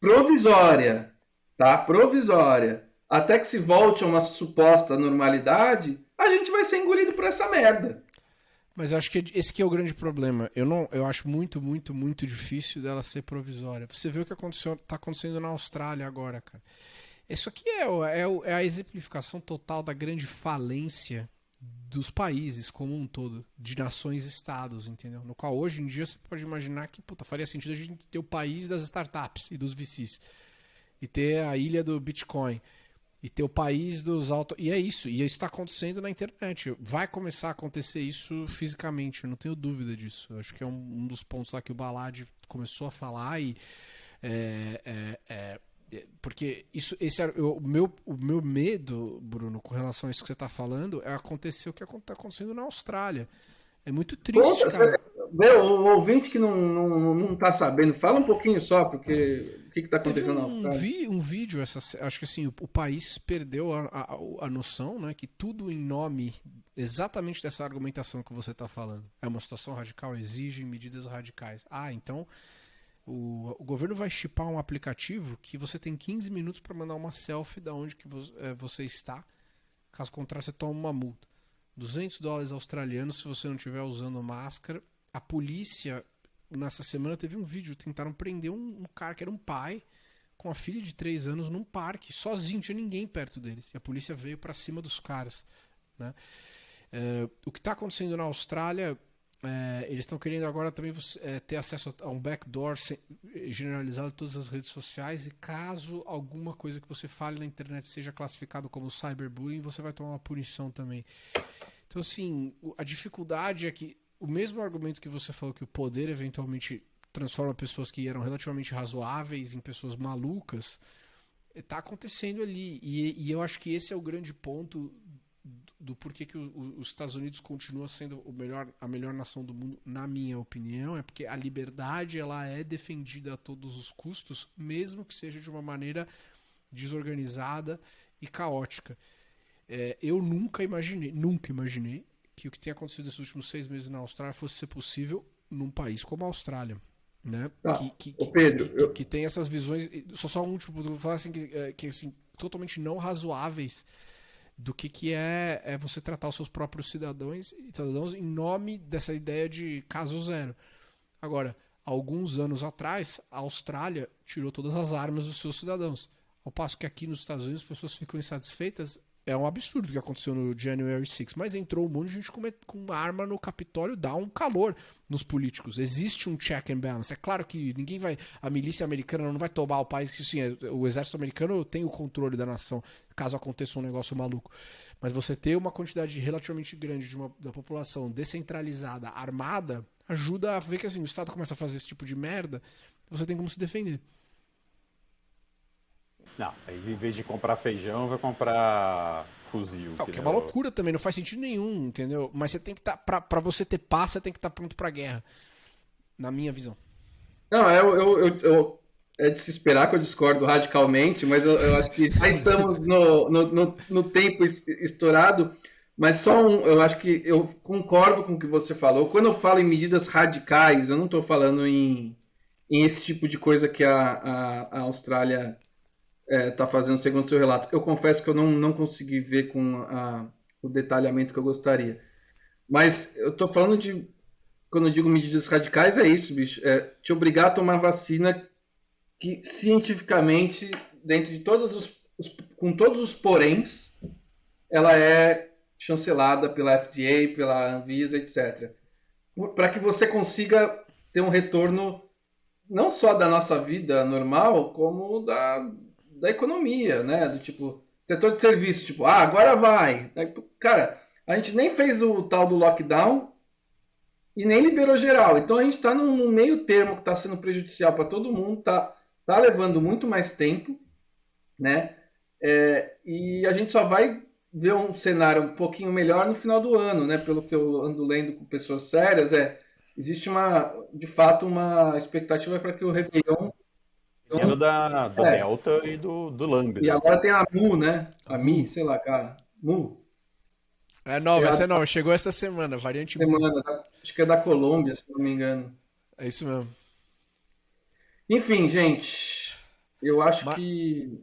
S3: provisória, tá? Provisória, até que se volte a uma suposta normalidade, a gente vai ser engolido por essa merda.
S1: Mas eu acho que esse que é o grande problema. Eu acho muito, muito, muito difícil dela ser provisória. Você vê o que está acontecendo na Austrália agora, cara. Isso aqui é a exemplificação total da grande falência dos países como um todo, de nações-estados, entendeu? No qual hoje em dia você pode imaginar que faria sentido a gente ter o país das startups e dos VCs, e ter a ilha do Bitcoin, e ter o país dos autos. E é isso, e isso está acontecendo na internet. Vai começar a acontecer isso fisicamente, eu não tenho dúvida disso. Eu acho que é um dos pontos lá que o Balad começou a falar e porque o meu medo, Bruno, com relação a isso que você está falando, é acontecer o que está acontecendo na Austrália. É muito triste, cara.
S3: O ouvinte que não está sabendo, fala um pouquinho só, porque o que está acontecendo na Austrália?
S1: Um vídeo, acho que assim, o país perdeu a noção, né, que tudo em nome exatamente dessa argumentação que você está falando. É uma situação radical, exige medidas radicais. Então o governo vai chipar um aplicativo que você tem 15 minutos para mandar uma selfie da onde que você está. Caso contrário, você toma uma multa. $200 australianos se você não estiver usando máscara. A polícia, nessa semana, teve um vídeo. Tentaram prender um cara que era um pai com a filha de 3 anos num parque, sozinho, não tinha ninguém perto deles. E a polícia veio para cima dos caras, né? O que está acontecendo na Austrália... eles estão querendo agora também ter acesso a um backdoor generalizado em todas as redes sociais, e caso alguma coisa que você fale na internet seja classificado como cyberbullying, você vai tomar uma punição também. Então, assim, a dificuldade é que o mesmo argumento que você falou, que o poder eventualmente transforma pessoas que eram relativamente razoáveis em pessoas malucas, está acontecendo ali. E eu acho que esse é o grande ponto do porquê que os Estados Unidos continua sendo a melhor nação do mundo, na minha opinião, é porque a liberdade ela é defendida a todos os custos, mesmo que seja de uma maneira desorganizada e caótica. Eu nunca imaginei que o que tem acontecido nesses últimos 6 meses na Austrália fosse ser possível num país como a Austrália. Né?
S3: Pedro,
S1: que tem essas visões. Só um último ponto, vou falar assim, que assim, totalmente não razoáveis do que é você tratar os seus próprios cidadãos em nome dessa ideia de caso zero. Agora, alguns anos atrás, a Austrália tirou todas as armas dos seus cidadãos. Ao passo que aqui nos Estados Unidos as pessoas ficam insatisfeitas. É um absurdo o que aconteceu no January 6, mas entrou um monte de gente com arma no Capitólio, dá um calor nos políticos. Existe um check and balance. É claro que a milícia americana não vai tomar o país, que sim, o exército americano tem o controle da nação, caso aconteça um negócio maluco. Mas você ter uma quantidade relativamente grande da população descentralizada, armada, ajuda a ver que assim, o Estado começa a fazer esse tipo de merda, você tem como se defender.
S2: Não, aí em vez de comprar feijão, vai comprar fuzil.
S1: Que é uma loucura também, não faz sentido nenhum, entendeu? Mas você tem que estar, pra você ter paz, você tem que estar pronto pra guerra. Na minha visão.
S3: Não, é de se esperar que eu discordo radicalmente, mas eu acho que já estamos no tempo estourado. Mas eu acho que eu concordo com o que você falou. Quando eu falo em medidas radicais, eu não estou falando em esse tipo de coisa que a Austrália está fazendo segundo o seu relato. Eu confesso que eu não consegui ver com o detalhamento que eu gostaria. Mas eu estou falando quando eu digo medidas radicais, é isso, bicho. É te obrigar a tomar vacina que cientificamente, dentro de com todos os poréns, ela é chancelada pela FDA, pela Anvisa, etc. Para que você consiga ter um retorno não só da nossa vida normal, como da economia, né? Do tipo, setor de serviço, tipo, agora vai. Cara, a gente nem fez o tal do lockdown e nem liberou geral. Então a gente está num meio termo que está sendo prejudicial para todo mundo, tá levando muito mais tempo, né? E a gente só vai ver um cenário um pouquinho melhor no final do ano, né? Pelo que eu ando lendo com pessoas sérias, existe de fato uma expectativa para que o Réveillon
S2: da Delta e do Lambda.
S3: E agora tem a Mu, né? A Mi, sei lá, cara. Mu.
S1: É nova, essa é nova. Chegou essa semana, variante Mu.
S3: Acho que é da Colômbia, se não me engano.
S1: É isso mesmo.
S3: Enfim, gente. Eu acho que...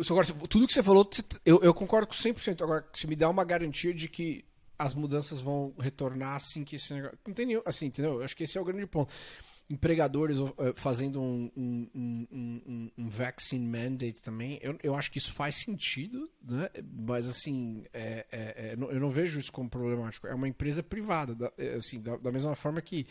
S1: Agora, tudo que você falou, eu concordo com 100%. Agora, se me dá uma garantia de que as mudanças vão retornar assim que esse negócio... Não tem nenhum... Assim, entendeu? Eu acho que esse é o grande ponto. Empregadores fazendo um vaccine mandate também, eu acho que isso faz sentido, né? Mas assim, eu não vejo isso como problemático. É uma empresa privada, assim, da mesma forma que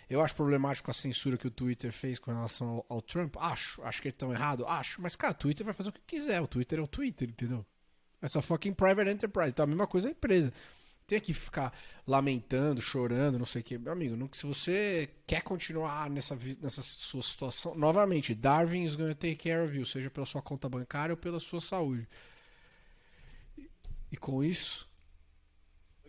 S1: eu acho problemático a censura que o Twitter fez com relação ao Trump. Acho que eles estão errados, mas cara, o Twitter vai fazer o que quiser, o Twitter é o Twitter, entendeu? É só fucking private enterprise, então a mesma coisa é a empresa. Tem que ficar lamentando, chorando, não sei o que. Meu amigo, se você quer continuar nessa sua situação, novamente, Darwin is gonna take care of you, seja pela sua conta bancária ou pela sua saúde. E com isso...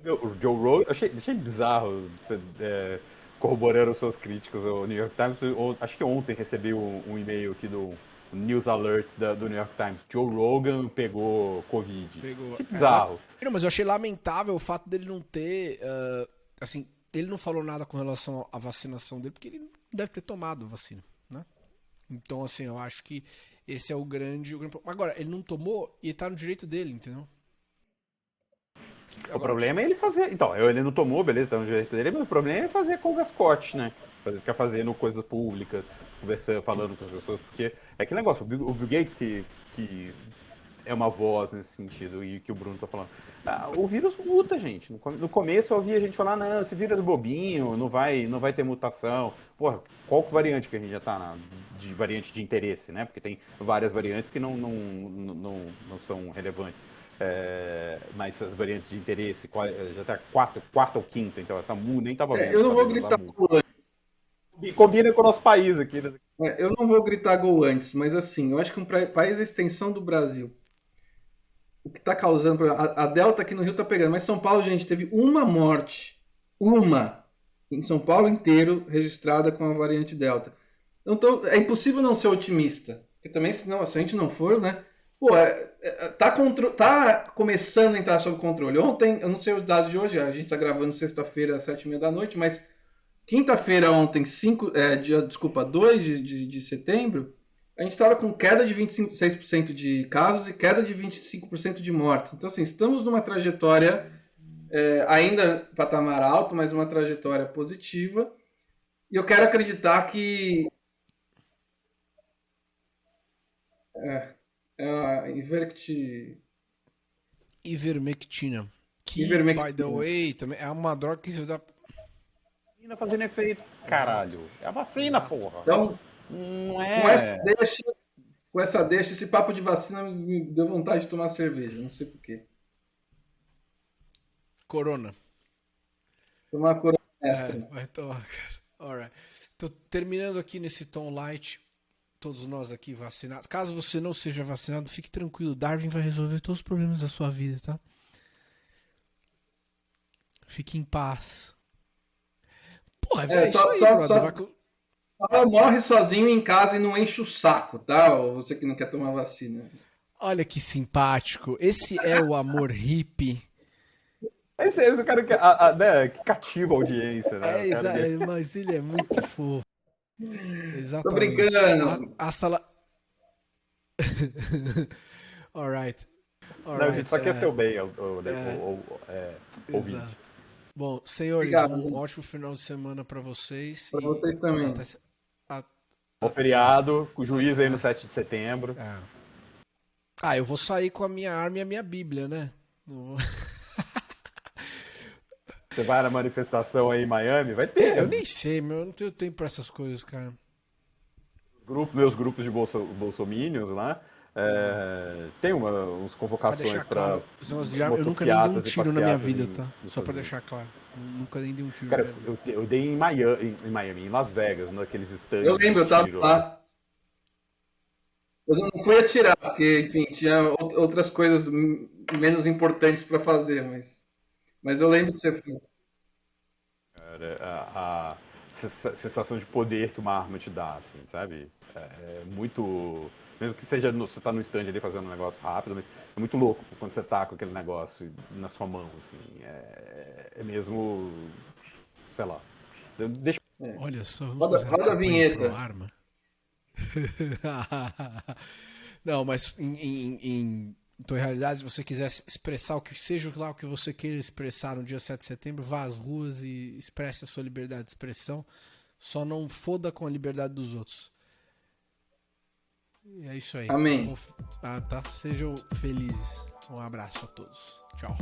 S2: O Joe Rogan, achei bizarro você corroborando suas críticas ao New York Times. Acho que ontem recebi um e-mail aqui do News Alert do New York Times. Joe Rogan pegou Covid. Que bizarro.
S1: Não, mas eu achei lamentável o fato dele não ter... assim, ele não falou nada com relação à vacinação dele, porque ele não deve ter tomado vacina, né? Então, assim, eu acho que esse é o grande problema. Agora, ele não tomou e tá no direito dele, entendeu?
S2: O problema é ele fazer... Então, ele não tomou, beleza, tá no direito dele, mas o problema é fazer com o Scott, né? Ficar fazendo coisas públicas, conversando, falando com as pessoas, porque é aquele negócio, o Bill Gates que é uma voz nesse sentido, e que o Bruno tá falando. O vírus muta, gente. No começo eu ouvia a gente falar, não, esse vírus é bobinho, não vai ter mutação. Porra, qual variante que a gente já tá de variante de interesse, né? Porque tem várias variantes que não são relevantes. Mas essas variantes de interesse, já tá quarta ou quinta, então essa Mu nem tava vendo.
S3: Eu não vou gritar gol antes.
S2: Combina com o nosso país aqui, né?
S3: Eu não vou gritar gol antes, mas assim, eu acho que um país da extensão do Brasil, o que está causando problema. A Delta aqui no Rio está pegando, mas São Paulo, gente, teve uma morte, uma, em São Paulo inteiro, registrada com a variante Delta. Então, é impossível não ser otimista, porque também, se a gente não for, né? Pô, tá começando a entrar sob controle. Ontem, eu não sei os dados de hoje, a gente está gravando sexta-feira às 7h30 da noite, mas quinta-feira ontem, 2 de setembro, a gente estava com queda de 26% de casos e queda de 25% de mortes. Então, assim, estamos numa trajetória ainda patamar alto, mas uma trajetória positiva. E eu quero acreditar que a
S1: Ivermectina. Que,
S3: Ivermectina.
S1: by the way, também é uma droga que você dá...
S2: Vacina fazendo efeito, caralho. É a vacina, porra.
S3: Então,
S2: Não
S3: com
S2: é.
S3: essa deixa, esse papo de vacina me deu vontade de tomar cerveja, não sei porquê.
S1: Corona.
S3: Tomar cor extra.
S1: Vai tomar, cara. Alright. Então, terminando aqui nesse tom light, todos nós aqui vacinados. Caso você não seja vacinado, fique tranquilo. Darwin vai resolver todos os problemas da sua vida, tá? Fique em paz. Porra, é
S3: só morre sozinho em casa e não enche o saco, tá? Ou você que não quer tomar vacina.
S1: Olha que simpático. Esse é o amor hippie.
S2: Esse é o cara que cativa a audiência, né?
S1: Mas ele é muito fofo. Exatamente.
S3: Tô brincando.
S1: Hasta lá. Alright.
S2: Não, a gente só quer ser o bem, ouvinte.
S1: Exato. Bom, senhores,
S3: Obrigado.
S1: um ótimo final de semana pra vocês.
S3: Pra vocês também.
S2: O feriado, com o juízo aí no 7 de setembro.
S1: Eu vou sair com a minha arma e a minha Bíblia, né?
S2: Você vai na manifestação aí em Miami? Vai ter.
S1: Eu nem sei, eu não tenho tempo pra essas coisas, cara.
S2: Meus grupos de bolsominions lá. Tem uns convocações para
S1: eu nunca nem dei um tiro na minha vida, tá? Só pra deixar claro. Nunca nem dei um tiro.
S2: Cara, eu dei em Miami, em Las Vegas, naqueles stands.
S3: Eu lembro, eu tava lá. Eu não fui atirar, porque, enfim, tinha outras coisas menos importantes pra fazer, mas eu lembro que você foi.
S2: Cara, a sensação de poder que uma arma te dá, assim, sabe? É muito... Mesmo que seja você tá no stand ali fazendo um negócio rápido, mas é muito louco quando você tá com aquele negócio na sua mão, assim. É mesmo, sei lá. Deixa...
S1: Olha só.
S3: Roda a vinheta.
S1: Arma. Não, mas em realidade, se você quiser expressar o que seja lá o que você queira expressar no dia 7 de setembro, vá às ruas e expresse a sua liberdade de expressão. Só não foda com a liberdade dos outros. E é isso aí.
S3: Amém.
S1: Tá? Sejam felizes. Um abraço a todos. Tchau.